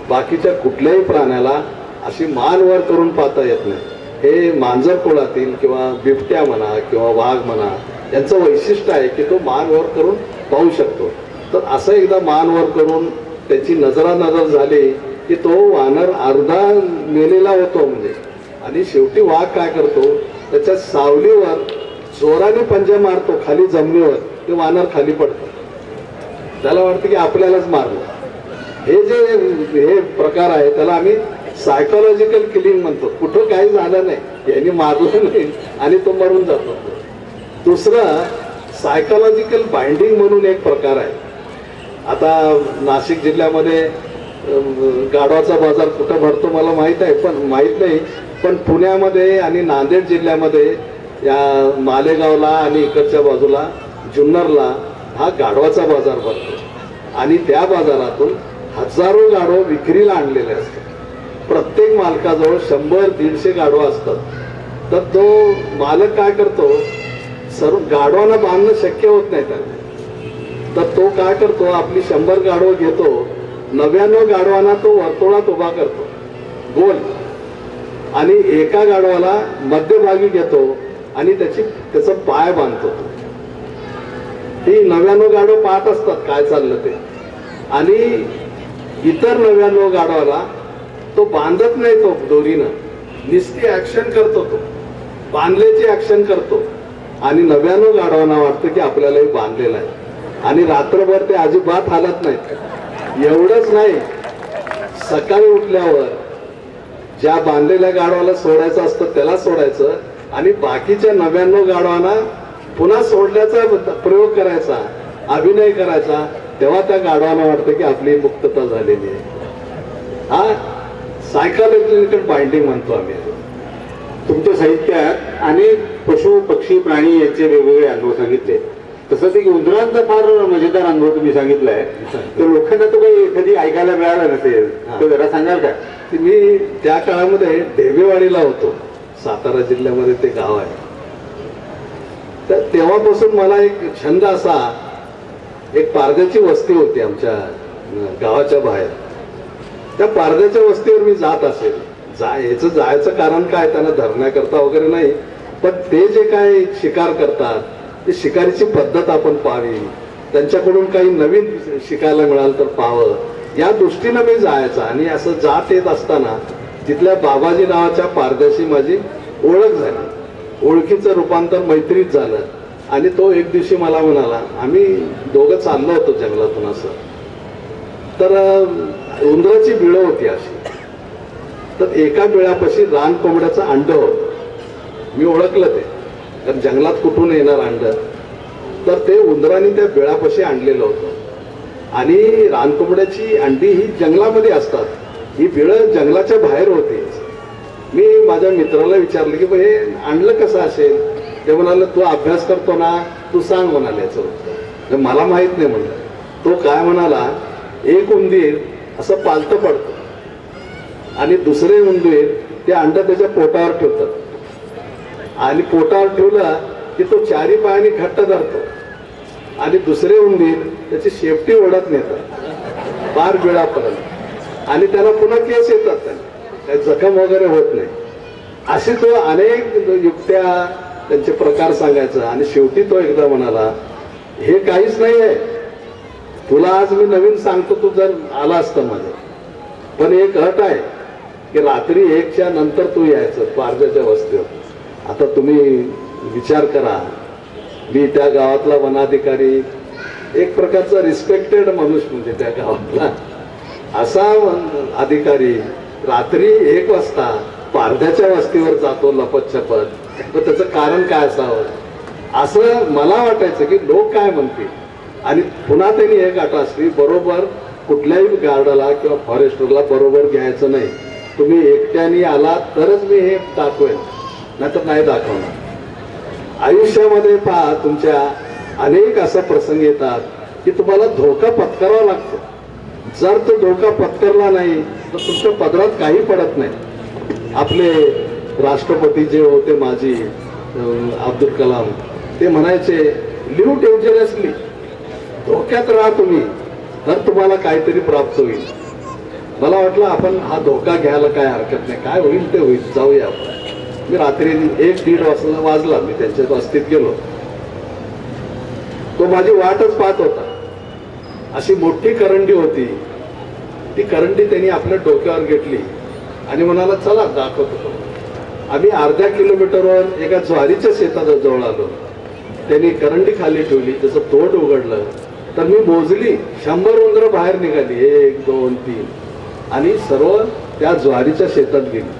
बाकीच्या कुठल्याही प्राण्याला अशी मान वर करून पाहता येत नाही. हे मांजर कुळातील किंवा बिबट्या म्हणा किंवा वाघ म्हणा, यांचं वैशिष्ट्य आहे की तो मान वर करून पाहू शकतो. तर असं एकदा मान वर करून त्याची नजरानजर झाली की तो वानर अर्धा मेलेला होतो, म्हणजे आणि शेवटी वाघ काय करतो, त्याच्या सावलीवर जोराने पंजा मारतो, खाली जमिनीवर ते वानर खाली पडतं. त्याला वाटतं की आपल्यालाच मारलं. हे जे हे प्रकार आहे त्याला आम्ही सायकोलॉजिकल किलिंग म्हणतो. कुठं काही झालं नाही, यांनी मारलं नाही आणि तो मरून जातो. दुसरं सायकोलॉजिकल बाइंडिंग म्हणून एक प्रकार आहे. आता नाशिक जिल्ह्यामध्ये गाढवाचा बाजार कुठं भरतो मला माहीत नाही, पण पुण्यामध्ये आणि नांदेड जिल्ह्यामध्ये या मालेगावला आणि इकडच्या बाजूला जुन्नरला हा गाढवाचा बाजार भरतो आणि त्या बाजारातून हजारो गाढव विक्रीला आणलेले असतात. प्रत्येक मालकाजवळ 100-150 गाढवं असतात. तर तो मालक काय करतो, सर्व गाढवांना बांधणं शक्य होत नाही त्याला. तर तो काय करतो, आपली 100 गाढवं घेतो, 99 गाढवांना तो वर्तुळात उभा करतो गोल, आणि एका गाढवाला मध्यभागी घेतो आणि त्याचा पाय बांधतो. ती 99 गाढव पाहत असतात काय चाललं ते, आणि इतर 99 गाढवाला तो बांधत नाही, तो दोरीनं नुसती ऍक्शन करतो, तो बांधल्याची ऍक्शन करतो आणि 99 गाढवांना वाटतं की आपल्यालाही बांधलेलं आहे आणि रात्रभर ते अजिबात हालत नाहीत. एवढंच नाही, सकाळी उठल्यावर ज्या बांधलेल्या गाढवाला सोडायचं असतं त्याला सोडायचं आणि बाकीच्या 99 गाढवांना पुन्हा सोडल्याचा प्रयोग करायचा, अभिनय करायचा. तेव्हा त्या गाढवांना वाटतं की आपली मुक्तता झालेली आहे. हा सायकोलॉजिकल बाइंडिंग म्हणतो आम्ही. तुमच्या साहित्यात अनेक पशु पक्षी प्राणी यांचे वेगवेगळे अनुभव सांगितले. तसंच एक उंदरांचा फार मजेदार अनुभव तुम्ही सांगितलाय. तर लोकांना तो काही कधी ऐकायला मिळाला नसेल, तर जरा सांगाल का? मी त्या काळामध्ये ढेबेवाडीला होतो, सातारा जिल्ह्यामध्ये ते गाव आहे. तर तेव्हापासून मला एक छंद असा, एक पारध्याची वस्ती होती आमच्या गावाच्या बाहेर. त्या पारध्याच्या वस्तीवर मी जात असेल. याचं जायचं कारण काय, त्यांना धरण्याकरता वगैरे नाही, पण ते जे काय शिकार करतात ते शिकारीची पद्धत आपण पाहावी, त्यांच्याकडून काही नवीन शिकायला मिळालं तर पाहावं, या दृष्टीनं मी जायचं. आणि असं जात येत असताना तिथल्या बाबाजी नावाच्या पारध्याशी माझी ओळख झाली. ओळखीचं रूपांतर मैत्रीत झालं आणि तो एक दिवशी मला म्हणाला, आम्ही दोघं चाललो होतो जंगलातून असं, तर उंदराची बिळं होती अशी, तर एका बिळापाशी रान कोंबड्याचं अंड होतं. मी ओळखलं ते, कारण जंगलात कुठून येणार अंड, तर ते उंदराने त्या बिळापाशी आणलेलं होतं. आणि रानकोंबड्याची अंडी ही जंगलामध्ये असतात, ही बिळं जंगलाच्या बाहेर होती. मी माझ्या मित्राला विचारलं की हे आणलं कसं असेल. ते म्हणाले, तू अभ्यास करतो ना, तू सांग म्हणाले याचं उत्तर. मला माहित नाही म्हणलं. तो काय म्हणाला, एक उंदीर असं पालतं पडतं आणि दुसरे उंदीर ते अंड त्याच्या पोटावर ठेवतात आणि पोटावर ठेवलं की तो चारी पायाने घट्ट धरतो आणि दुसरे उंदीर त्याची शेपटी ओढत नेतात पार बिळापर्यंत आणि त्याला पुन्हा केस येतात, त्यांना काही जखम वगैरे होत नाही. असे तो अनेक युक्त्या, त्यांचे प्रकार सांगायचा. आणि शेवटी तो एकदा म्हणाला, हे काहीच नाही आहे, तुला आज मी नवीन सांगतो, तू जर आला असतं माझं, पण एक अट आहे की रात्री 1च्या नंतर तू यायचं पारध्याच्या वस्तीवर. आता तुम्ही विचार करा, मी त्या गावातला वनाधिकारी, एक प्रकारचा रिस्पेक्टेड माणूस म्हणजे त्या गावातला असा अधिकारी, रात्री 1 वाजता पारध्याच्या वस्तीवर जातो लपत-छपत. तर त्याचं कारण काय असावं असं मला वाटायचं की लोक काय म्हणतील. आणि पुन्हा त्यांनी एक अट असली, बरोबर कुठल्याही गार्डाला किंवा फॉरेस्टरला बरोबर घ्यायचं नाही, तुम्ही एकट्याने आला तरच मी हे दाखवेन, नाहीतर नाही दाखवणार. आयुष्यामध्ये पहा, तुमच्या अनेक असा प्रसंग येतात की तुम्हाला धोका पत्करावा लागतो. जर तो धोका पत्करला नाही तर तुमच्या पदरात काही पडत नाही. आपले राष्ट्रपती जे होते माजी, अब्दुल कलाम, ते म्हणायचे, लिव्ह डेंजरसली, धोक्यात राहा तुम्ही, तर तुम्हाला काहीतरी प्राप्त होईल. मला वाटलं आपण हा धोका घ्यायला काय हरकत नाही, काय होईल ते होईल, जाऊया आपण. मी रात्री 1-1:30 वाजला, मी त्यांच्या वस्तीत गेलो. तो माझी वाटच पाहत होता. अशी मोठी करंडी होती, ती करंडी त्यांनी आपल्या डोक्यावर घेतली आणि म्हणाला, चला दाखवतो. आम्ही अर्ध्या किलोमीटरवर एका ज्वारीच्या शेताजवळ आलो. त्यांनी करंडी खाली ठेवली, त्याचं तोंड उघडलं तर मी मोजली 100 उंदरं बाहेर निघाली. 1 2 3 आणि सर्व त्या ज्वारीच्या शेतात गेली.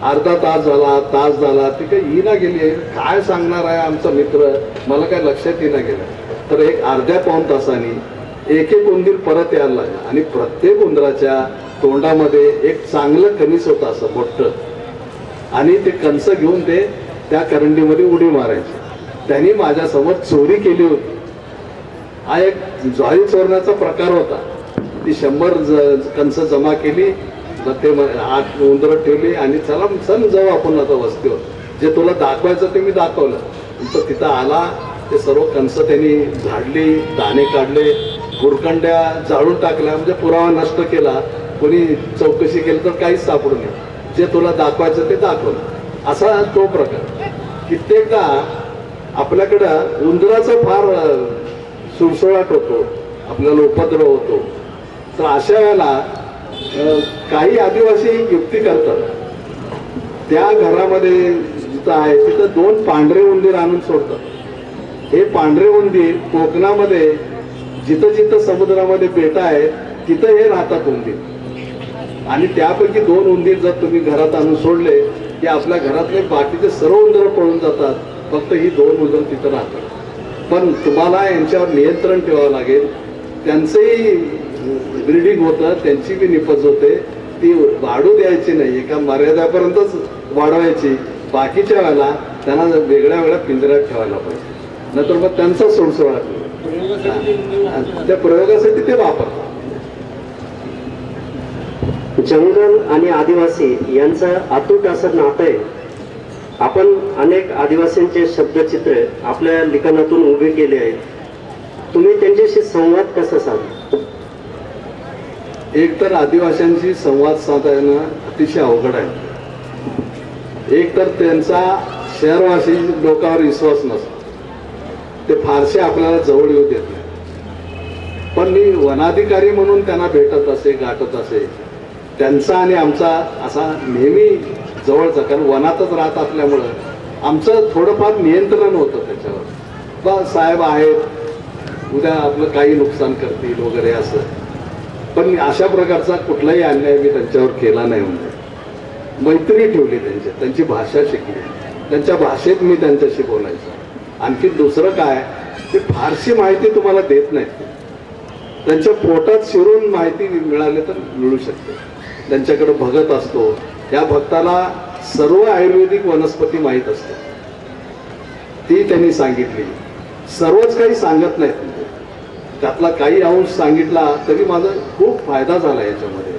अर्धा तास झाला, तास झाला, ती काही येईना गेली. काय सांगणार आहे आमचा मित्र, मला काय लक्षात येईना गेलं. तर एक अर्ध्या पाऊण तासाने एक एक उंदीर परत यायला लागला आणि प्रत्येक उंदराच्या तोंडामध्ये एक चांगलं कणीस होतं असं मोठं, आणि ते कंस घेऊन ते त्या करंडीमध्ये उडी मारायचे. त्यांनी माझ्यासमोर चोरी केली होती. हा एक ज्वारी चोरण्याचा प्रकार होता. ती 100 कंस जमा केली, ते आत उंदरं ठेवली आणि चल जाऊ आपण आता वस्तीवर, जे तुला दाखवायचं ते मी दाखवलं. तर तिथं आला, ते सर्व कंस त्यांनी झाडली, दाणे काढले, गुरकंड्या जाळून टाकल्या, म्हणजे पुरावा नष्ट केला. कोणी चौकशी केली तर काहीच सापडू नये, जे तुला दाखवायचं ते दाखवलं. असा तो प्रकार. कित्येकदा आपल्याकडं उंदराचा फार सुळसुळाट होतो, आपल्याला उपद्रव होतो. तर अशा वेळेला काही आदिवासी युक्ती करतात. त्या घरामध्ये जिथं आहे तिथं 2 पांढरे उंदीर आणून सोडतात. हे पांढरे उंदीर कोकणामध्ये जिथं जिथं समुद्रामध्ये बेटा आहे तिथं हे राहतात उंदीर. आणि त्यापैकी 2 उंदीर जर तुम्ही घरात आणून सोडले की आपल्या घरातले बाकीचे सर्व उंदरं पळून जातात, फक्त ही 2 उंदरं तिथं राहतात. पण तुम्हाला यांच्यावर नियंत्रण ठेवावं लागेल. त्यांचंही ब्रीडिंग होतं, त्यांची बी निपज होते. ती वाढू द्यायची नाही, एका मर्यादापर्यंतच वाढवायची. बाकीच्या वेळेला त्यांना वेगळ्या वेगळ्या पिंजऱ्यात ठेवायला पाहिजे, नंतर मग त्यांचा सोडसोडा त्या प्रयोगासाठी ते वापरतात. जंगल आणि आदिवासी यांचं अतूट असं नातं आहे. आपण अनेक आदिवासींचे शब्दचित्र आपल्या लिखाणातून उभे केले आहेत. तुम्ही त्यांच्याशी संवाद कसा साधता? एक तर आदिवासींशी संवाद साधणं अतिशय अवघड आहे. एक तर त्यांचा शहरवासी लोकांवर विश्वास नसतो, ते फारसे आपल्याला जवळ येऊ देत नाही. पण मी वनाधिकारी म्हणून त्यांना भेटत असे, गाठत असे. त्यांचा आणि आमचा असा नेहमी जवळचा, कारण वनातच राहत असल्यामुळं आमचं थोडंफार नियंत्रण होतं त्याच्यावर. बा साहेब आहेत, उद्या आपलं काही नुकसान करतील वगैरे असं. पण अशा प्रकारचा कुठलाही अन्याय मी त्यांच्यावर केला नाही. म्हणजे मैत्री ठेवली, त्यांची भाषा शिकली, त्यांच्या भाषेत मी त्यांच्याशी बोलायचो. आणखी दुसरं काय, ते फारशी माहिती तुम्हाला देत नाहीत. त्यांच्या पोटात शिरून माहिती मिळाली तर मिळू शकते. त्यांच्याकडे भगत असतो, या भक्ताला सर्व आयुर्वेदिक वनस्पती माहीत असते, ती त्यांनी सांगितली. सर्वच काही सांगत नाहीत, त्यातला काही अंश सांगितला तरी माझा खूप फायदा झाला याच्यामध्ये.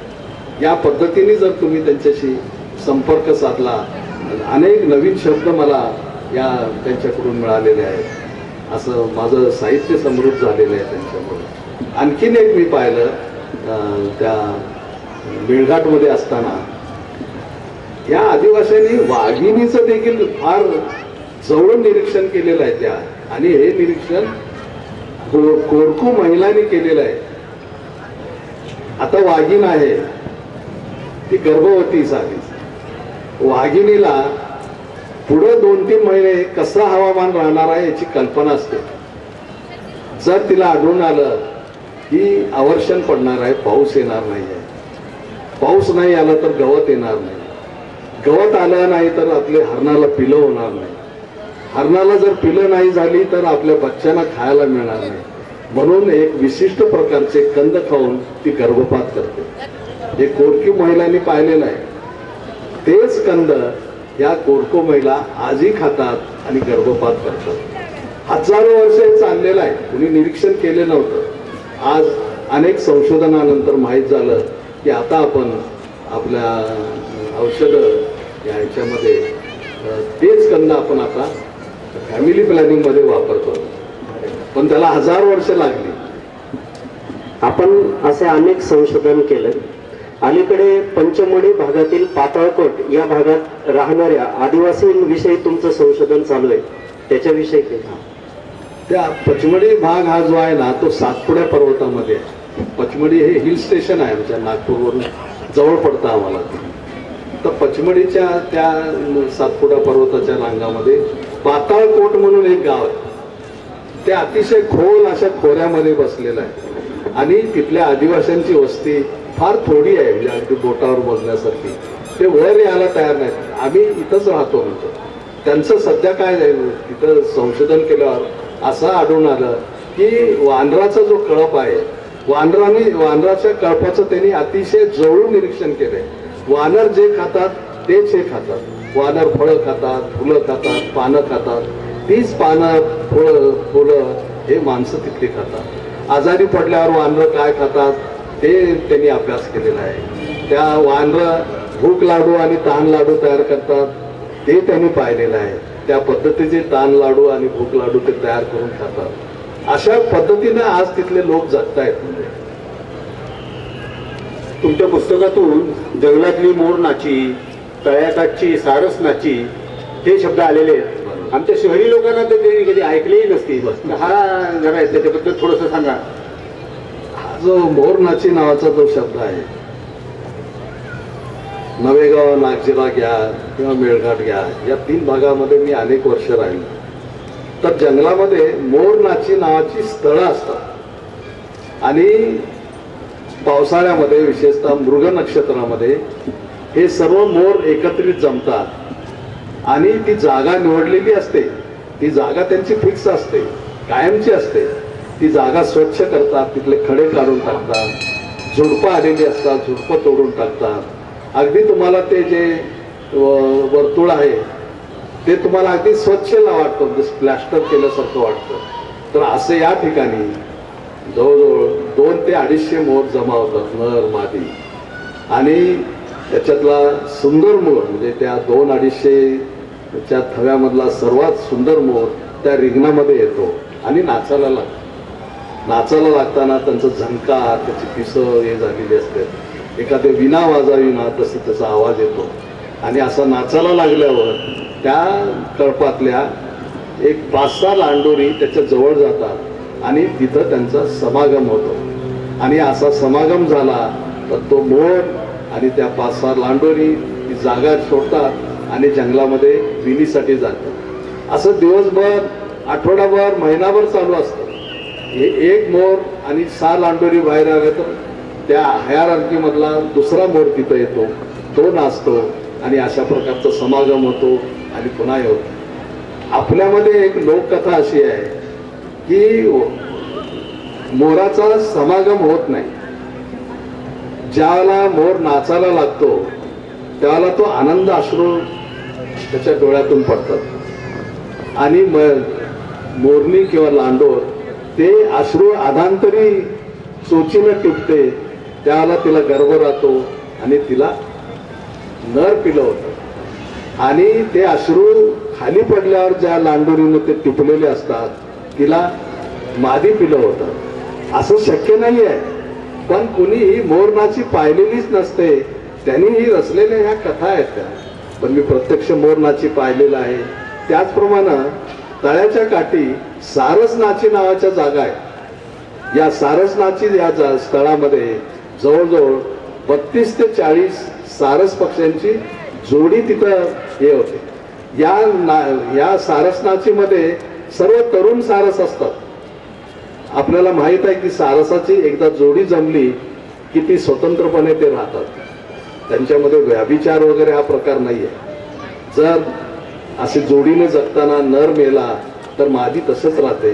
या पद्धतीने जर तुम्ही त्यांच्याशी संपर्क साधला, अनेक नवीन शब्द मला या त्यांच्याकडून मिळालेले आहेत. असं माझं साहित्य समृद्ध झालेलं आहे त्यांच्यामुळे. आणखीन एक मी पाहिलं, त्या मेळघाटमध्ये असताना या आदिवासींनी वाघिणीचं देखील फार जवळून निरीक्षण केलेलं आहे त्या. आणि हे निरीक्षण कोरकू महिलांनी केलेलं आहे. आता वाघीण आहे, ती गर्भवती झाली. वाघिणीला पुढे 2-3 महिने कसं हवामान राहणार आहे याची कल्पना असते. जर तिला आढळून आलं की अवर्षण पडणार आहे, पाऊस येणार नाही आहे, पाऊस नाही आला तर गवत येणार नाही, गवत आलं नाही तर आपले हरणाला पिलं होणार नाही, हरणाला जर पिलं नाही झाली तर आपल्या बच्चांना खायला मिळणार नाही, म्हणून एक विशिष्ट प्रकारचे कंद खाऊन ती गर्भपात करते. हे कोरकी महिलांनी पाहिलेलं आहे. तेच कंद या कोरको महिला आजही खातात आणि गर्भपात करतात. हजारो वर्ष चाललेलं आहे, कुणी निरीक्षण केलं नव्हतं. आज अनेक संशोधनानंतर माहीत झालं की आता आपण आपल्या औषधं या ह्याच्यामध्ये तेच कंद आपण आता फॅमिली प्लॅनिंगमध्ये वापरतो, पण त्याला 1000 वर्ष लागली. आपण असे अनेक संशोधन केलं. अलीकडे पंचमढी भागातील पाताळकोट या भागात राहणाऱ्या आदिवासींविषयी तुमचं संशोधन चालू आहे, त्याच्याविषयी काय? त्या पचमढी भाग हा जो आहे ना, तो सातपुड्या पर्वतामध्ये आहे. पचमढी हे हिल स्टेशन आहे, आमच्या नागपूरवरून जवळ पडतं आम्हाला. तर पचमडीच्या त्या सातपुडा पर्वताच्या रांगामध्ये पाताळकोट म्हणून एक गाव आहे. ते अतिशय खोल अशा खोऱ्यामध्ये बसलेलं आहे आणि तिथल्या आदिवासींची वस्ती फार थोडी आहे, म्हणजे अगदी बोटावर मोजण्यासारखी. ते वर यायला तयार नाहीत. आम्ही इथंच राहतो म्हणतो. त्यांचं सध्या काय आहे, तिथं संशोधन केल्यावर असं आढळून आलं की वानराचा जो कळप आहे, वानराच्या कळपाचं त्यांनी अतिशय जवळून निरीक्षण केलंय. वानर जे खातात तेच हे खातात. वानर फळं खातात, फुलं खातात, पानं खातात. तीच पानं फुलं हे माणसं तिथली खातात. आजारी पडल्यावर वानरं काय खातात ते त्यांनी अभ्यास केलेला आहे. त्या वानरं भूक लाडू आणि ताण लाडू तयार करतात ते त्यांनी पाहिलेलं आहे. त्या पद्धतीचे ताण लाडू आणि भूक लाडू ते तयार करून खातात. अशा पद्धतीने आज तिथले लोक जगतायत. म्हणजे तुमच्या पुस्तकातून जंगलातली मोर नाची, तळ्याकाठची सारस नाची हे शब्द आलेले आहेत. आमच्या शहरी लोकांना तर त्यांनी कधी ऐकलेही नसतील. तर हा जरा आहे त्याच्याबद्दल थोडंसं सांगा. हा जो मोर नाची नावाचा जो शब्द आहे, नवेगाव, नागझिरा घ्या किंवा मेळघाट घ्या, या 3 भागामध्ये मी अनेक वर्ष राहिलो. तर जंगलामध्ये मोर नाची नावाची स्थळं असतात आणि पावसाळ्यामध्ये विशेषतः मृग नक्षत्रामध्ये हे सर्व मोर एकत्रित जमतात आणि ती जागा निवडलेली असते. ती जागा त्यांची फिक्स असते, कायमची असते. ती जागा स्वच्छ करतात, तिथले खडे काढून टाकतात, झुडपं आलेली असतात, झुडपं तोडून टाकतात. अगदी तुम्हाला ते जे वर्तुळ आहे ते तुम्हाला अगदी स्वच्छला वाटतं, जसं प्लॅस्टर केल्यासारखं वाटतं. तर असं या ठिकाणी जवळजवळ 200 ते 250 मोर जमा होतात, नर मादी. आणि त्याच्यातला सुंदर मोर म्हणजे त्या 200-250च्या थव्यामधला सर्वात सुंदर मोर त्या रिंगणामध्ये येतो आणि नाचायला लागतो. नाचायला लागताना त्यांचा झंकार, त्याची पिसं हे झालेली असते. एखादे विना वाजावी ना तशी त्याचा आवाज येतो आणि असा नाचायला लागल्यावर त्या कळपातल्या एक 5-6 लांडोरी त्याच्या जवळ जातात आणि तिथं त्यांचा समागम होतो. आणि असा समागम झाला तर तो मोर आणि त्या 5-6 लांडोरी ती जागा सोडतात आणि जंगलामध्ये विणीसाठी जातात. असं दिवसभर, आठवडाभर, महिनाभर चालू असतं. हे एक मोर आणि 6 लांडोरी बाहेर आल्या तर त्या हायरार्कीमधला दुसरा मोर तिथं येतो, तो नाचतो आणि अशा प्रकारचा समागम होतो आणि पुन्हा हे होतो. आपल्यामध्ये एक लोककथा अशी आहे की मोराचा समागम होत नाही. ज्यावेळेला मोर नाचायला लागतो त्यावेळेला तो आनंद अश्रू त्याच्या डोळ्यातून पडतात आणि मोरणी किंवा लांडोर ते अश्रू आधांतरी चोचीनं टिपते. त्यावेळेला तिला गर्भ राहतो आणि तिला नर पिलं होतं आणि ते अश्रू खाली पडल्यावर ज्या लांडोरीनं ते टिपलेले असतात तिला मादी पिलं होतं. असं शक्य नाही आहे, पण कुणीही मोरनाची पाहिलेलीच नसते. त्यांनी ही रचलेल्या ह्या कथा आहेत त्या, पण मी प्रत्यक्ष मोरनाची पाहिलेलं आहे. त्याचप्रमाणे तळ्याच्या काठी सारसनाची नावाच्या जागा आहे. या सारसनाची या स्थळामध्ये जवळजवळ 32 ते 40 सारस पक्ष्यांची जोडी तिथं हे होते. या सारसनाचीमध्ये सर्व तरुण सारस असतात. आपल्याला माहित आहे की सारसाची एकदा जोडी जमली की ती स्वतंत्रपणे ते राहतात. त्यांच्यामध्ये व्याभिचार वगैरे हा प्रकार नाहीये. जर असे जोडीने जगताना नर मेला तर मादी तसंच राहते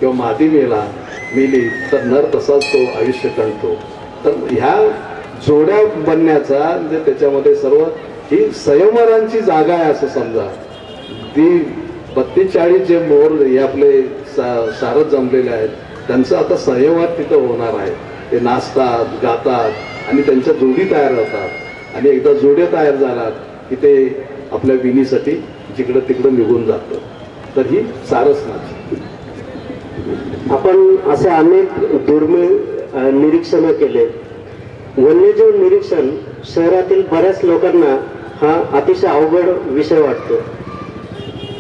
किंवा मादी मेली तर नर तसाच तो आयुष्य काढतो. तर ह्या जोड्या बनण्याचा म्हणजे त्याच्यामध्ये सर्व ही संयमरांची जागा आहे असं समजा. ती 32-40 जे मोर हे आपले सारस जमलेले आहेत त्यांचं आता संयमात तिथं होणार आहे. ते नाचतात, गातात आणि त्यांच्या जोडी तयार होतात आणि एकदा जोड्या तयार झाल्यात की ते आपल्या विणीसाठी जिकडं तिकडं निघून जातं. तर ही सारसनाची. आपण असे अनेक दुर्मिळ निरीक्षण केले. वन्यजीव निरीक्षण शहरातील बऱ्याच लोकांना हा अतिशय अवघड विषय वाटतो.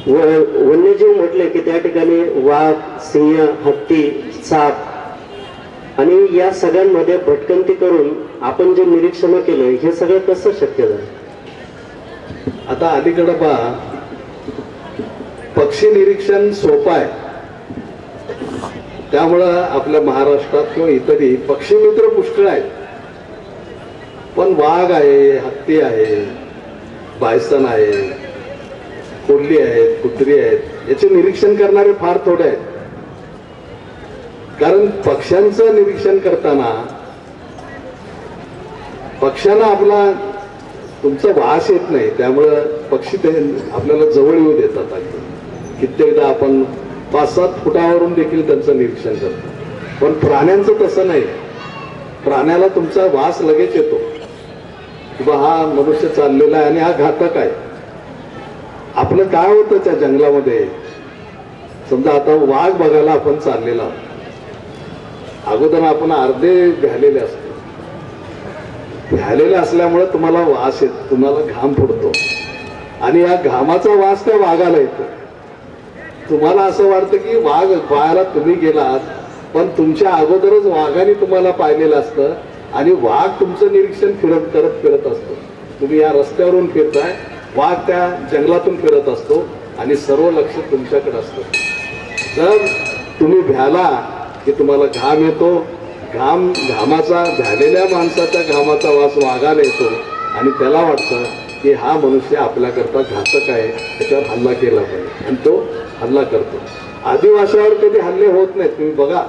वन्यजीव म्हटले की त्या ठिकाणी वाघ, सिंह, हत्ती, साप आणि या सगळ्यांमध्ये भटकंती करून आपण जे निरीक्षण केलं हे सगळं कसं शक्य झालं? आता अलीकडं पहा, पक्षी निरीक्षण सोपं आहे, त्यामुळं आपल्या महाराष्ट्रात किंवा इतरही पक्षी मित्र पुष्कळ आहेत. पण वाघ आहे, हत्ती आहे, बायसन आहे, कोल्ही आहेत, कुत्री आहेत, याचे निरीक्षण करणारे फार थोडे आहेत. कारण पक्ष्यांचं निरीक्षण करताना पक्ष्यांना आपला तुमचा वास येत नाही, त्यामुळं पक्षी ते आपल्याला जवळ येऊ देतात. कित्येकदा आपण 5-7 फुटावरून देखील त्यांचं निरीक्षण करतो. पण प्राण्यांचं तसं नाही. प्राण्याला तुमचा वास लगेच येतो की बा हा मनुष्य चाललेला आहे आणि हा घातक आहे. आपलं काय होतं त्या जंगलामध्ये, समजा आता वाघ बघायला आपण चाललेला आहोत, अगोदर आपण अर्धे भ्यालेले असतो. भ्यालेले असल्यामुळे तुम्हाला वास येतो, तुम्हाला घाम फुटतो आणि या घामाचा वास त्या वाघाला येतो. तुम्हाला असं वाटतं की वाघ पाहायला तुम्ही गेलात, पण तुमच्या अगोदरच वाघाने तुम्हाला पाहिलेलं असतं आणि वाघ तुमचं निरीक्षण फिरत असतो. तुम्ही या रस्त्यावरून फिरताय, वाघ त्या जंगलातून फिरत असतो आणि सर्व लक्ष तुमच्याकडे असतं. जर तुम्ही भ्याला की तुम्हाला घाम येतो, घामाचा भ्यालेल्या माणसाच्या घामाचा वास वाघाला येतो आणि त्याला वाटतं की हा मनुष्य आपल्याकरता घातक आहे, त्याच्यावर हल्ला केला पाहिजे आणि तो हल्ला करतो. आदिवाशावर कधी हल्ले होत नाहीत. तुम्ही बघा,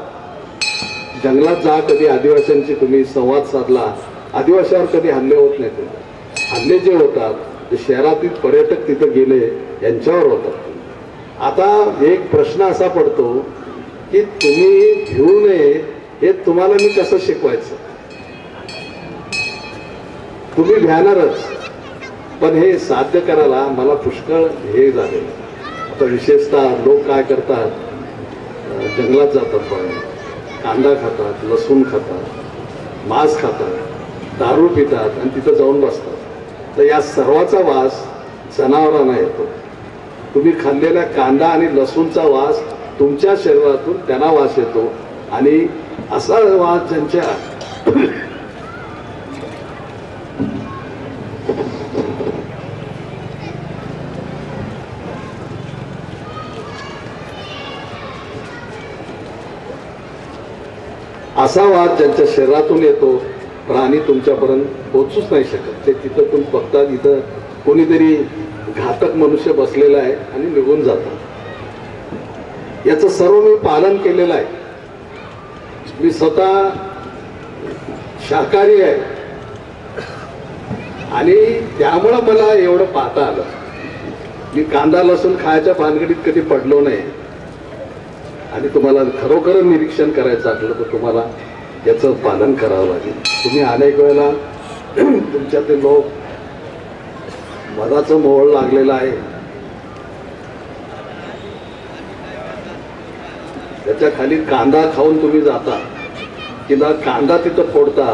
जंगलात जा, कधी आदिवाशांची तुम्ही संवाद साधला, आदिवाशावर कधी हल्ले होत नाहीत. हल्ले जे होतात ते शहरातील पर्यटक तिथे गेले यांच्यावर होतात. आता एक प्रश्न असा पडतो की तुम्ही भिवू नये हे तुम्हाला मी कसं शिकवायचं. तुम्ही भ्यानारच, पण हे साध्य करायला मला पुष्कळ हे झाले. आता विशेषतः लोक काय करतात, जंगलात जातात, पण कांदा खातात, लसूण खातात, मांस खातात, दारू पितात आणि तिथं जाऊन बसतात. तर या सर्वाचा वास जनावरांना येतो. तुम्ही खाल्लेल्या कांदा आणि लसूणचा वास तुमच्या शरीरातून त्यांना वास येतो आणि असा वास ज्यांच्या असा वास ज्यांच्या शरीरातून येतो, प्राणी तुमच्यापर्यंत पोहोचूच नाही शकत. ते तिथं तुम्ही बघतात, इथं कोणीतरी घातक मनुष्य बसलेला आहे आणि निघून जातात. याचं सर्व मी पालन केलेलं आहे. मी स्वतः शाकाहारी आहे आणि त्यामुळं मला एवढं पाहता आलं. मी कांदा लसूण खायच्या भानगडीत कधी पडलो नाही. आणि तुम्हाला खरोखर निरीक्षण करायचं असलं तर तुम्हाला याचं पालन करावं लागेल. तुम्ही अनेक वेळेला तुमच्यातील लोक मधाचं मोहळ लागलेलं आहे, त्याच्या खाली कांदा खाऊन तुम्ही जाता किंवा कांदा तिथं फोडता,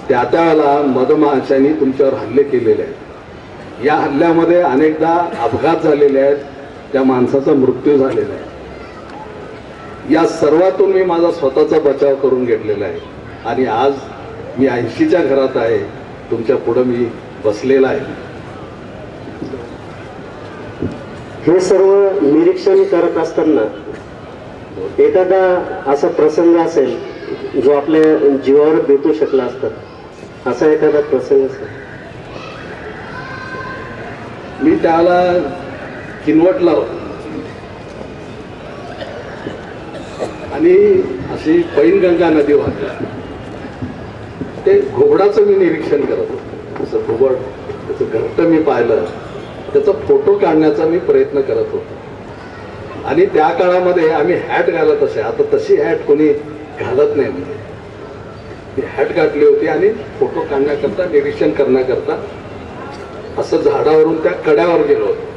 त्या वेळेला मधमाशांनी तुमच्यावर हल्ले केलेले आहेत. या हल्ल्यामध्ये अनेकदा अपघात झालेले आहेत, त्या माणसाचा मृत्यू झालेला आहे. या सर्वातून मी माझा स्वतःचा बचाव करून घेतलेला आहे आणि आज मी 80च्या घरात आहे, तुमच्या पुढं मी बसलेला आहे. हे सर्व निरीक्षण करत असताना एखादा असा प्रसंग असेल जो आपल्या जीवावर बेतू शकला असता, असा एखादा प्रसंग असेल? मी त्याला किनवटला होतो आणि अशी पैनगंगा नदी वाहते, ते घोबडाचं मी निरीक्षण करत होतो. असं घोबड, त्याचं घरटं मी पाहिलं, त्याचा फोटो काढण्याचा मी प्रयत्न करत होतो. आणि त्या काळामध्ये आम्ही हॅट घालत असे, आता तशी हॅट कोणी घालत नाही. म्हणजे ती हॅट घातली होती आणि फोटो काढण्याकरता, निरीक्षण करण्याकरता असं झाडावरून त्या कड्यावर गेलो होतो.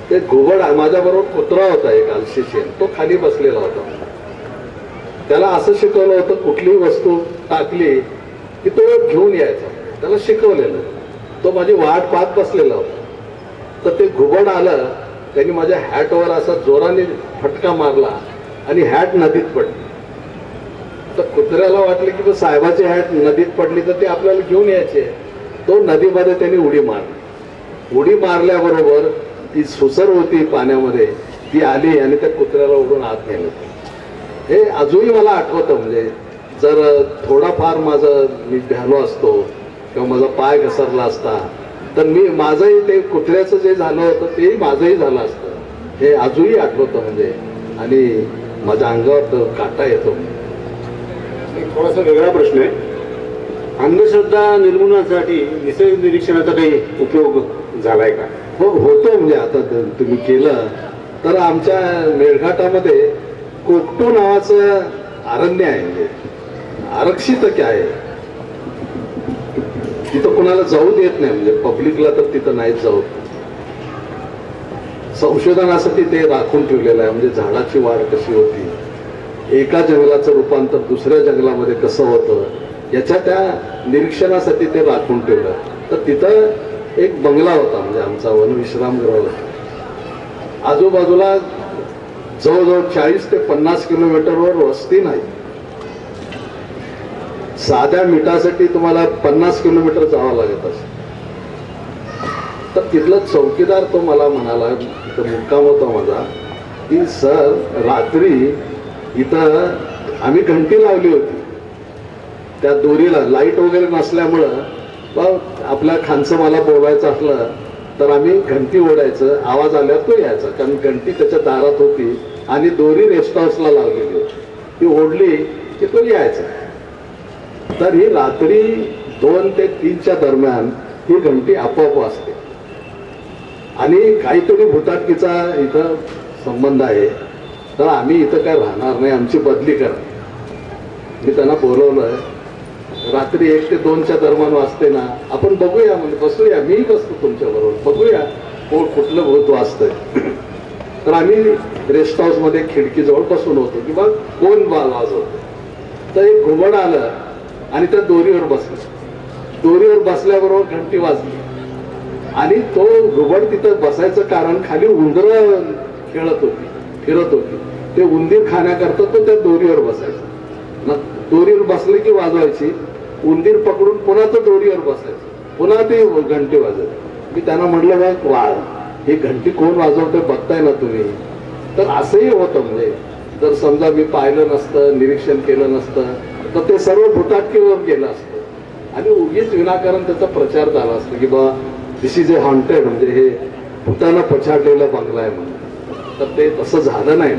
ते घुबड, माझ्याबरोबर कुत्रा होता एक आलशीशेन, तो खाली बसलेला होता. त्याला असं शिकवलं होतं, कुठलीही वस्तू टाकली की तो घेऊन यायचा, त्याला शिकवलेलं. तो माझी वाट पाहत बसलेला होता. तर ते घुबड आलं, त्यांनी माझ्या हॅटवर असा जोराने फटका मारला आणि हॅट नदीत पडली. तर कुत्र्याला वाटलं की साहेबाची हॅट नदीत पडली तर ते आपल्याला घेऊन यायचे. तो नदीमध्ये त्यांनी उडी मारली. उडी मारल्याबरोबर ती सुसर होती पाण्यामध्ये, ती आली आणि त्या कुत्र्याला उडून आत नेलं. हे अजूनही मला आठवतं. म्हणजे जर थोडाफार मी भ्यालो असतो किंवा माझा पाय घसरला असता तर माझंही ते कुत्र्याचं जे झालं होतं तेही माझंही झालं असतं. हे अजूनही आठवतं म्हणजे, आणि माझ्या अंगावर तर काटा येतो. एक थोडासा वेगळा प्रश्न आहे. अंधश्रद्धा निर्मूलनासाठी निसर्ग निरीक्षणाचा काही उपयोग झालाय का? हो, होतो. म्हणजे आता तुम्ही केलं तर आमच्या मेळघाटामध्ये कोकटू नावाचं अरण्य आहे, म्हणजे आरक्षित आहे. तिथं कुणाला जाऊ देत नाही, म्हणजे पब्लिकला तर तिथं नाहीच जाऊ. संशोधनासाठी ते राखून ठेवलेलं आहे. म्हणजे झाडाची वाढ कशी होती, एका जंगलाचं रूपांतर दुसऱ्या जंगलामध्ये कसं होतं, याच्या त्या निरीक्षणासाठी ते राखून ठेवलं. तर तिथं एक बंगला होता, म्हणजे आमचा वनविश्रामगृह होता. आजूबाजूला जवळजवळ 40 ते 50 किलोमीटरवर वस्ती नाही. साध्या मिठासाठी तुम्हाला 50 किलोमीटर जावं लागत असं. तर तिथला चौकीदार तो मला म्हणाला, तिथं मुक्काम होता माझा, की सर रात्री इथं आम्ही घंटी लावली होती. त्या दोरीला लाईट वगैरे नसल्यामुळं आपल्या खानचं मला बोलवायचं असलं तर आम्ही घंटी ओढायचं, आवाज आल्यावर तो यायचा, कारण घंटी त्याच्या दारात होती आणि दोरी रेस्ट हाऊसला लावलेली होती. ती ओढली की तो यायचा. तर ही रात्री 2 ते 3च्या दरम्यान ही घंटी आपोआप वाजते. आणि काहीतरी भुताटकीचा इथं संबंध आहे, तर आम्ही इथं काय राहणार नाही, आमची बदली करा. मी त्यांना बोलवलंय. रात्री 1 ते 2च्या दरम्यान वाजते ना, आपण बघूया, म्हणजे बसूया, मीही बसतो तुमच्या बरोबर, बघूया कुठलं भूत वाजतंय. तर आम्ही रेस्ट हाऊस मध्ये खिडकीजवळ बसून होतो की बघ कोण वाजवतो. तर एक घुबड आलं आणि त्या दोरीवर बसलं. दोरीवर बसल्याबरोबर घंटी वाजली आणि तो घुबड तिथं बसायचं कारण खाली उंदरं खेळत होती, फिरत होती. ते उंदीर खाण्याकरता तो त्या दोरीवर बसायचा. मग दोरीवर बसले की वाजवायची, उंदीर पकडून पुन्हा तो दोरीवर बसायचं, पुन्हा ते घंटी वाजवायची. मी त्यांना म्हटलं बघ वा, ही घंटी कोण वाजवतोय बघताय ना तुम्ही. तर असंही होतं. म्हणजे जर समजा मी पाहिलं नसतं, निरीक्षण केलं नसतं, तर ते सर्व भुताटकीवर गेलं असतं आणि उगीच विनाकारण त्याचा प्रचार झाला असतो की बा दिस इज ए हॉन्टेड, म्हणजे हे भूतानं पछाडलेला बंगला आहे म्हणून. तर ते तसं झालं नाही.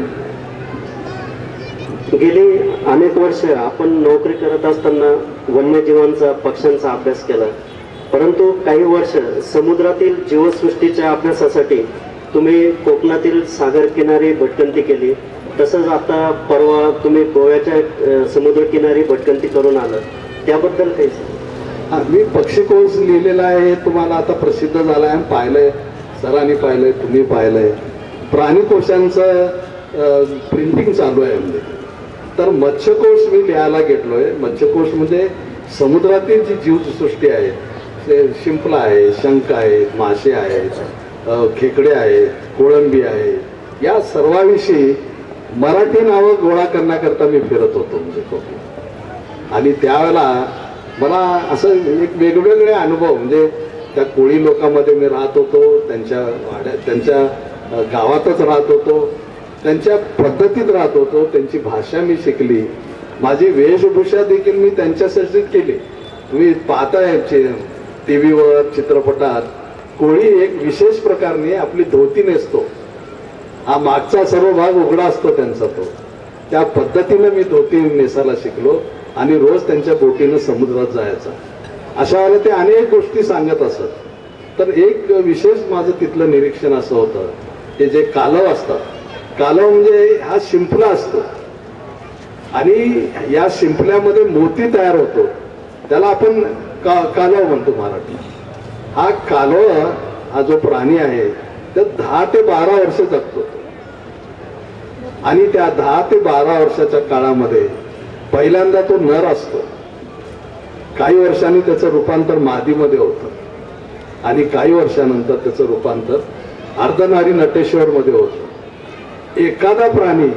गेली अनेक वर्ष आपण नोकरी करत असताना वन्यजीवांचा, पक्ष्यांचा अभ्यास केला, परंतु काही वर्ष समुद्रातील जीवसृष्टीच्या अभ्यासासाठी तुम्ही कोकणातील सागर किनारी भटकंती केली. तसंच आता परवा तुम्ही गोव्याच्या समुद्रकिनारी भटकंती करून आलं, त्याबद्दल काही सांगा. मी पक्षीकोश लिहिलेला आहे, तुम्हाला आता प्रसिद्ध झाला आहे, पाहिलंय, सरांनी पाहिलंय, तुम्ही पाहिलंय. प्राणीकोशांचं प्रिंटिंग चालू आहे. म्हणजे तर मत्स्यकोश मी लिहायला घेतलोय. मत्स्यकोश म्हणजे समुद्रातील जी जीवसृष्टी आहे, ते शिंपला आहे, शंख आहेत, मासे आहेत, खेकडे आहेत, कोळंबी आहे, या सर्वाविषयी मराठी नावं गोळा करण्याकरता मी फिरत होतो म्हणजे कोकणात. आणि त्यावेळेला मला असं एक वेगवेगळे अनुभव, म्हणजे त्या कोळी लोकांमध्ये मी राहत होतो, त्यांच्या वाड्यात, त्यांच्या गावातच राहत होतो, त्यांच्या पद्धतीत राहत होतो, त्यांची भाषा मी शिकली, माझी वेशभूषा देखील मी त्यांच्यासाठी केली. तुम्ही पाहताय टीव्हीवर, चित्रपटात, कोळी एक विशेष प्रकारने आपली धोती नेसतो. हा मागचा सर्व भाग उघडा असतो त्यांचा, तो त्या पद्धतीने मी धोती नेसायला शिकलो आणि रोज त्यांच्या बोटीनं समुद्रात जायचा. अशा वेळेला ते अनेक गोष्टी सांगत असत. तर एक विशेष माझं तिथलं निरीक्षण असं होतं की जे कालव असतात, कालव म्हणजे हा शिंपला असतो आणि या शिंपल्यामध्ये मोती तयार होतो, त्याला आपण कालव म्हणतो मराठीत. हा कालव हा जो प्राणी आहे तो 10 ते 12 वर्ष जगतो आणि त्या 10 ते 12 वर्षाच्या काळामध्ये पहिल्यांदा तो नर असतो. काही वर्षांनी त्याचं रूपांतर मादीमध्ये होतं आणि काही वर्षानंतर त्याचं रूपांतर अर्धनारी नटेश्वर मध्ये होतं. एखादा प्राणी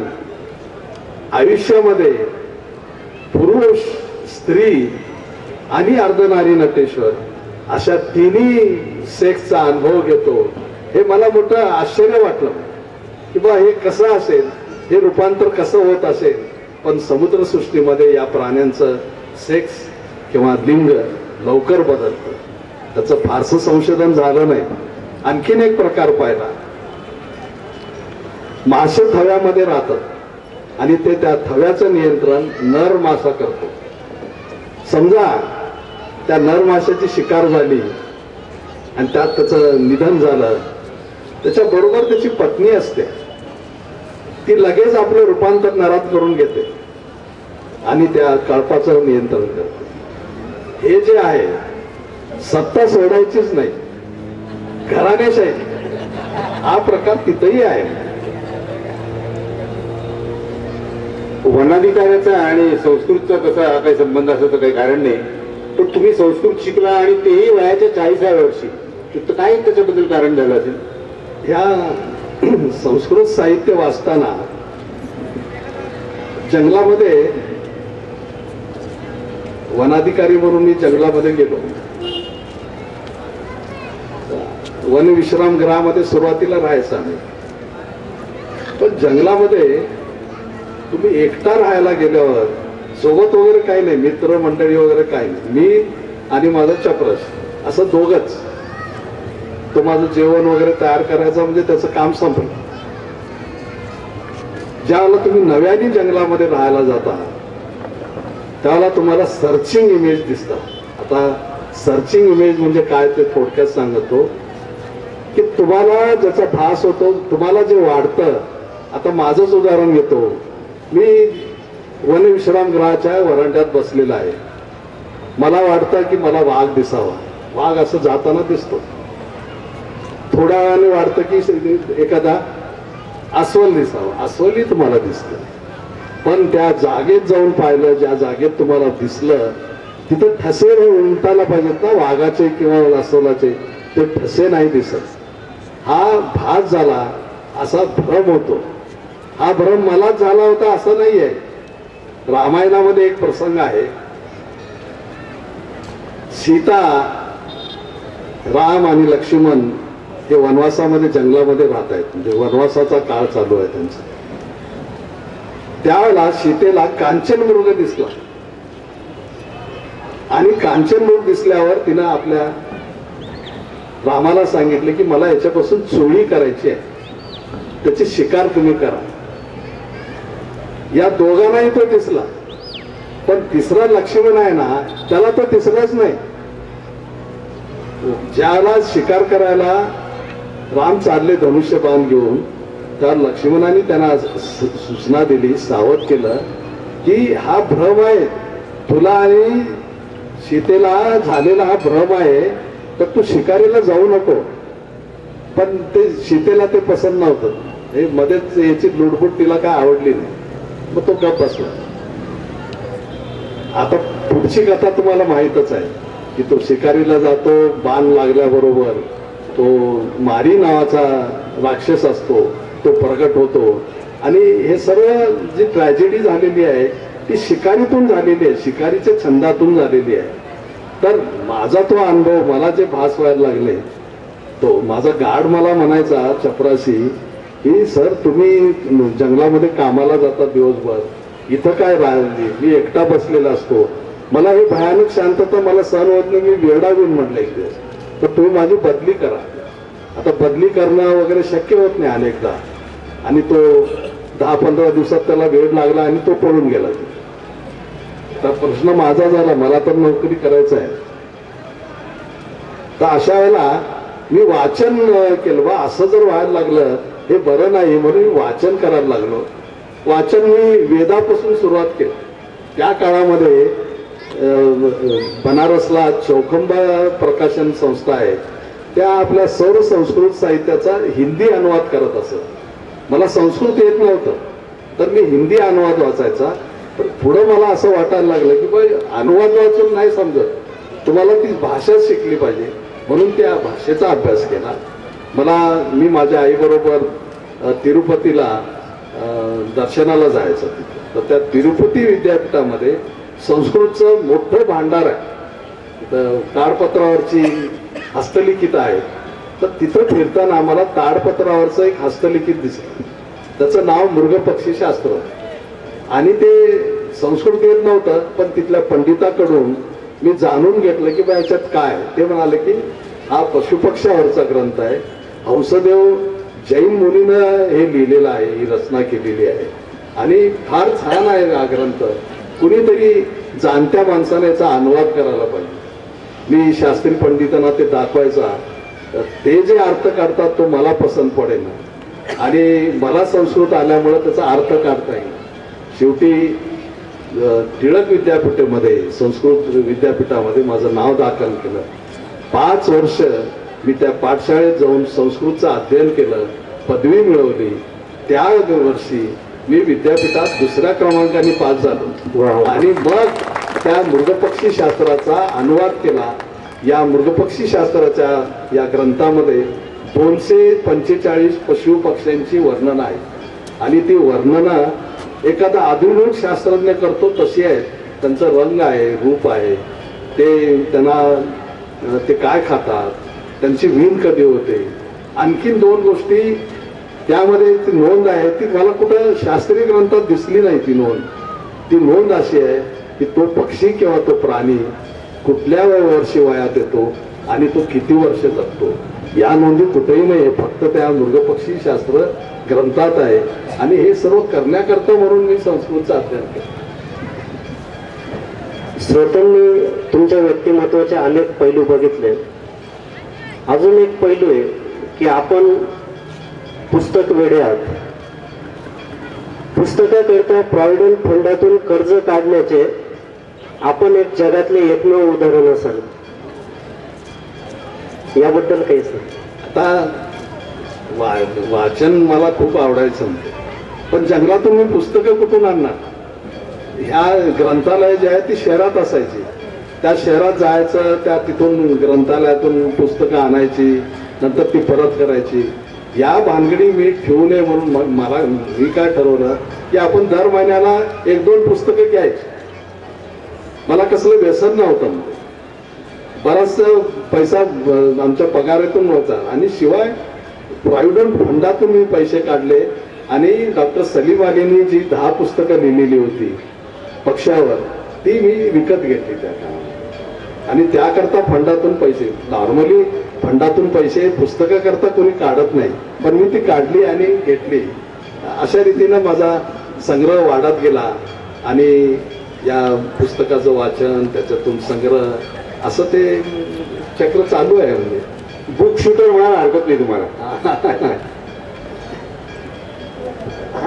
आयुष्यामध्ये पुरुष, स्त्री आणि अर्धनारी नटेश्वर अशा तिन्ही सेक्सचा अनुभव घेतो. हे मला मोठं आश्चर्य वाटलं की बा हे कसं असेल, हे रूपांतर कसं होत असेल. पण समुद्रसृष्टीमध्ये या प्राण्यांचं सेक्स किंवा लिंग लवकर बदलतं. त्याचं फारसं संशोधन झालं नाही. आणखीन एक प्रकार पाहिला, मासे थव्यामध्ये राहतात आणि ते त्या थव्याचं नियंत्रण नर मासा करतो. समजा त्या नर माशाची शिकार झाली आणि त्यात त्याचं निधन झालं, त्याच्याबरोबर त्याची पत्नी असते, ती लगेच आपलं रूपांतर नरात करून घेते आणि त्या कळपाचं नियंत्रण करते. हे जे आहे सत्ता सोडायचीच नाही, घराणेशाही हा प्रकार तिथंही आहे. वनाधिकाऱ्याचा आणि संस्कृतचा तसा काही संबंध असायचं काही कारण नाही, पण तुम्ही संस्कृत शिकला आणि तेही वयाच्या 40व्या वर्षी, तर काय त्याच्याबद्दल कारण झालं असेल? ह्या संस्कृत साहित्य वाचताना जंगलामध्ये, वनाधिकारी म्हणून मी जंगलामध्ये गेलो. वन विश्राम गृहामध्ये सुरुवातीला राहायचं आम्ही. पण जंगलामध्ये तुम्ही एकटा राहायला गेल्यावर सोबत वगैरे काही नाही, मित्र मंडळी वगैरे काही नाही, मी आणि माझा चपरस असं दोघच. तो माझं जेवण वगैरे तयार करायचं म्हणजे त्याचं काम संपलं. ज्यावेळेला तुम्ही नव्याने जंगलामध्ये राहायला जाता त्यावेळेला तुम्हाला सर्चिंग इमेज दिसतात. आता सर्चिंग इमेज म्हणजे काय ते थोडक्यात सांगतो की तुम्हाला ज्याचा भास होतो, तुम्हाला जे वाढतं. आता माझंच उदाहरण घेतो, मी वन विश्रामगृहाच्या वरांड्यात बसलेला आहे. मला वाटतं की मला वाघ दिसावा, वाघ असं जाताना दिसतो. थोड्या वेळाने वाटतं की एखादा अस्वल दिसावा, अस्वलही तुम्हाला दिसतं. पण त्या जागेत जाऊन पाहिलं, ज्या जागेत तुम्हाला दिसलं तिथं ठसे उमटायला पाहिजेत ना, वाघाचे किंवा अस्वलाचे, ते ठसे नाही दिसत. हा भास झाला, असा भ्रम होतो. हा भ्रम मलाच झाला होता असं नाहीये. रामायणामध्ये एक प्रसंग आहे, सीता, राम आणि लक्ष्मण हे वनवासामध्ये जंगलामध्ये राहत आहेत, म्हणजे वनवासाचा काळ चालू आहे त्यांचा. त्यावेळेला सीतेला कांचन मृग दिसला आणि कांचन मृग दिसल्यावर तिनं आपल्या रामाला सांगितले की मला याच्यापासून चोरी करायची आहे, त्याची शिकार तुम्ही करा. या दोघांनाही तो दिसला, पण तिसरा लक्ष्मण आहे ना, त्याला तो दिसलाच नाही. ज्याला शिकार करायला राम चालले धनुष्यबाण घेऊन, त्या लक्ष्मणाने त्यांना सूचना दिली, सावध केलं की हा भ्रम आहे, तुला आणि सीतेला झालेला हा भ्रम आहे, तर तू शिकारीला जाऊ नको. पण ते सीतेला ते पसंत नव्हतं. हे मध्येच याची लुडबुड तिला काय आवडली नाही, मग तो गप बसला. आता पुढची कथा तुम्हाला माहीतच आहे की तो शिकारीला जातो, बाण लागल्याबरोबर तो मारी नावाचा राक्षस असतो, तो प्रगट होतो. आणि हे सर्व जी ट्रॅजेडी झालेली आहे ती शिकारीतून झालेली आहे, शिकारीच्या छंदातून झालेली आहे. तर माझा तो अनुभव, मला जे भास व्हायला लागले, तो माझा गार्ड मला म्हणायचा चपराशी की सर तुम्ही जंगलामध्ये कामाला जाता दिवसभर, इथं काय राहिली, मी एकटा बसलेला असतो, मला ही भयानक शांतता मला सहन होत नाही, मी वेडावीन म्हटलं एक दिवस, तर तुम्ही माझी बदली करा. आता बदली करणं वगैरे शक्य होत नाही अनेकदा. आणि तो 10-15 दिवसात त्याला वेळ लागला आणि तो पळून गेला. तर प्रश्न माझा झाला, मला तर नोकरी करायचं आहे. तर अशा वेळेला मी वाचन केलं, बा असं जर व्हायला लागलं हे बरं नाही, म्हणून मी वाचन करायला लागलो. वाचन मी वेदापासून सुरुवात केली. त्या काळामध्ये बनारसला चौखंबा प्रकाशन संस्था आहे, त्या आपल्या सर्व संस्कृत साहित्याचा हिंदी अनुवाद करत असत. मला संस्कृत येत नव्हतं, तर मी हिंदी अनुवाद वाचायचा. पण पुढं मला असं वाटायला लागलं की बाई अनुवाद वाचून नाही समजत, तुम्हाला ती भाषा शिकली पाहिजे, म्हणून त्या भाषेचा अभ्यास केला. मी माझ्या आईबरोबर तिरुपतीला दर्शनाला जायचं तिथे. तर त्या तिरुपती विद्यापीठामध्ये संस्कृतचं मोठं भांडार आहे. ताडपत्रावरची हस्तलिखित आहेत. तर तिथं फिरताना आम्हाला ताडपत्रावरचं एक हस्तलिखित दिसलं. त्याचं नाव मृगपक्षीशास्त्र. आणि ते संस्कृत येत नव्हतं, पण तिथल्या पंडिताकडून मी जाणून घेतलं की बा याच्यात काय. ते म्हणाले की हा पशुपक्ष्यावरचा ग्रंथ आहे. हंसदेव जैन मुनीनं हे लिहिलेलं आहे, ही रचना केलेली आहे आणि फार छान आहे हा ग्रंथ. कुणीतरी जाणत्या माणसाने याचा अनुवाद करायला पाहिजे. मी शास्त्री पंडितांना ते दाखवायचा. ते जे अर्थ काढतात तो मला पसंत पडेल आणि मला संस्कृत आल्यामुळे त्याचा अर्थ काढता येईल. शेवटी टिळक विद्यापीठामध्ये, संस्कृत विद्यापीठामध्ये माझं नाव दाखल केलं. 5 वर्ष मी त्या पाठशाळेत जाऊन संस्कृतचं अध्ययन केलं, पदवी मिळवली. त्या वर्षी मी विद्यापीठात 2ऱ्या क्रमांकाने पास झालो आणि मग त्या मृगपक्षी शास्त्राचा अनुवाद केला. या मृगपक्षी शास्त्राच्या या ग्रंथामध्ये 245 पशु पक्ष्यांची वर्णनं आहेत आणि ती वर्णनं एखादा आधुनिक शास्त्रज्ञ करतो तशी आहेत. त्यांचं रंग आहे, रूप आहे, ते त्यांना ते काय खातात, त्यांची वीण कधी होते. आणखीन 2 गोष्टी त्यामध्ये ती नोंद आहे, ती मला कुठं शास्त्रीय ग्रंथात दिसली नाही. ती नोंद अशी आहे की तो पक्षी किंवा तो प्राणी कुठल्या वर्षी वयात येतो आणि तो किती वर्ष जगतो. या नोंदी कुठेही नाही, फक्त त्या मृगपक्षी शास्त्र ग्रंथात आहे. आणि हे सर्व करण्याकरता म्हणून मी संस्कृतचं अध्ययन केलं. श्रोत्यांनी तुमच्या व्यक्तिमत्वाचे अनेक पैलू बघितले. अजून एक पैलू आहे की आपण पुस्तक वेडे आहात. पुस्तकाकरिता प्रॉव्हिडंट फंडातून कर्ज काढण्याचे आपण एक जगातले एकमेव उदाहरण असाल. याबद्दल काही सर? आता वाचन मला खूप आवडायचं, पण जंगलातून मी पुस्तकं कुठून आणणार. ह्या ग्रंथालय जे आहे ती शहरात असायची. त्या शहरात जायचं, त्या तिथून ग्रंथालयातून पुस्तकं आणायची, नंतर ती परत करायची. या भानगडी मी ठेवू नये म्हणून मी काय ठरवलं की आपण दर महिन्याला 1-2 पुस्तकं घ्यायची. मला कसलं व्यसन नव्हतं. बराच पैसा आमच्या पगारातून होता आणि शिवाय प्रॉव्हिडंट फंडातून मी पैसे काढले आणि डॉक्टर सलीम अलींनी जी 10 पुस्तकं लिहिलेली होती पक्ष्यावर, ती मी विकत घेतली त्या काळात. आणि त्याकरता फंडातून पैसे, नॉर्मली फंडातून पैसे पुस्तकाकरता कोणी काढत नाही, पण मी ती काढली आणि घेतली. अशा रीतीनं माझा संग्रह वाढत गेला आणि या पुस्तकाचं वाचन, त्याच्यातून संग्रह, असं ते चक्र चालू आहे. म्हणजे बुक शूटर म्हणायला हरकत नाही तुम्हाला.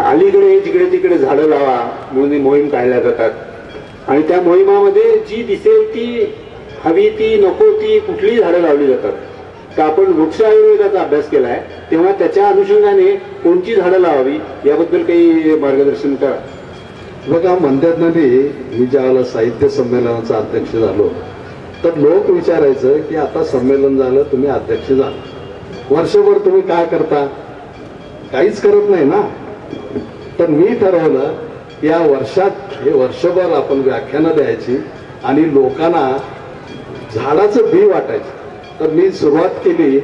अलीकडे जिकडे तिकडे झाडं लावा म्हणून मोहीम काढल्या जातात आणि त्या मोहिमामध्ये जी दिसेल ती, हवी ती, नको ती, कुठलीही झाडं लावली जातात. तर आपण वृक्ष आयुर्वेदाचा अभ्यास केलाय, तेव्हा त्याच्या अनुषंगाने कोणती झाडं लावावी याबद्दल काही मार्गदर्शन करा. बघा, मंद्यातनदी मी ज्यावेळेला साहित्य संमेलनाचा अध्यक्ष झालो तर लोक विचारायचं की आता संमेलन झालं, तुम्ही अध्यक्ष झाला, वर्षभर तुम्ही काय करता? काहीच करत नाही ना. तर मी ठरवलं या वर्षात, हे वर्षभर आपण व्याख्यानं द्यायची आणि लोकांना झाडाचं बी वाटायचं. तर मी सुरुवात केली,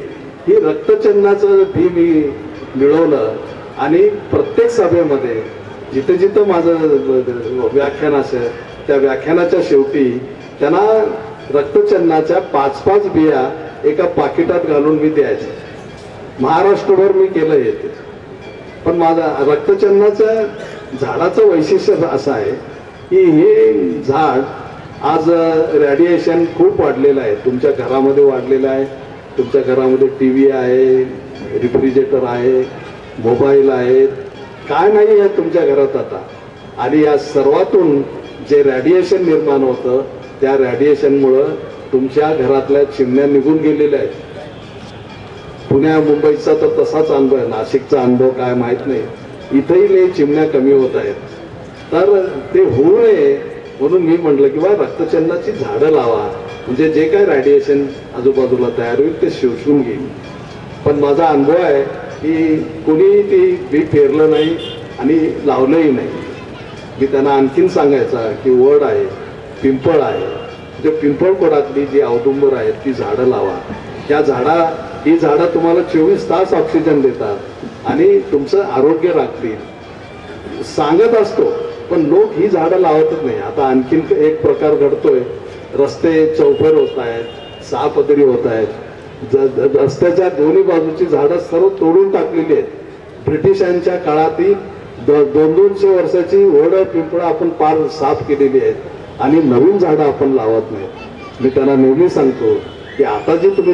ही रक्तचंदनाचं बी मी मिळवलं आणि प्रत्येक सभेमध्ये जिथे जिथं माझं व्याख्यान असेल त्या व्याख्यानाच्या शेवटी त्यांना रक्तचंदनाच्या 5-5 बिया एका पाकिटात घालून मी द्यायचे. महाराष्ट्रभर मी केलं येते. पण माझा रक्तचंदनाच्या झाडाचं वैशिष्ट्य असं आहे की हे झाड आज रेडिएशन खूप वाढलेलं आहे. तुमच्या घरामध्ये वाढलेलं आहे. तुमच्या घरामध्ये TV आहे, रेफ्रिजरेटर आहे, मोबाईल आहेत, काय नाही आहे तुमच्या घरात आता. आणि या सर्वातून जे रेडिएशन निर्माण होतं त्या रेडिएशनमुळं तुमच्या घरातल्या चिमण्या निघून गेलेल्या आहेत. पुण्या मुंबईचा तर तसाच अनुभव आहे, नाशिकचा अनुभव काय माहीत नाही. इथंही चिमण्या कमी होत आहेत. तर ते होऊ नये म्हणून मी म्हटलं की बा रक्तचंदनाची झाडं लावा, म्हणजे जे काय रेडिएशन आजूबाजूला तयार होईल ते शोषून घेईल. पण माझा अनुभव आहे की कोणी ती बी पेरलं नाही आणि लावलंही नाही. मी त्यांना आणखीन सांगायचा की वड आहे, पिंपळ आहे, जे पिंपळकोडातली जी औदुंबर आहेत ती झाडं लावा. ही झाडं तुम्हाला 24 तास ऑक्सिजन देतात आणि तुमचं आरोग्य राखतील सांगत असतो, पण लोक ही झाडं लावतच नाही. आता आणखीन एक प्रकार घडतोय, रस्ते चौफेर होत आहेत, 6 पदरी होत आहेत, रस्त्याच्या दोन्ही बाजूची झाडं सर्व तोडून टाकलेली आहेत. ब्रिटिशांच्या काळातील 200 वर्षाची वड पिंपळं आपण पार साफ केलेली आहेत आणि नवीन झाडं आपण लावत नाही. मी त्यांना नेहमी सांगतो की आता जी तुम्ही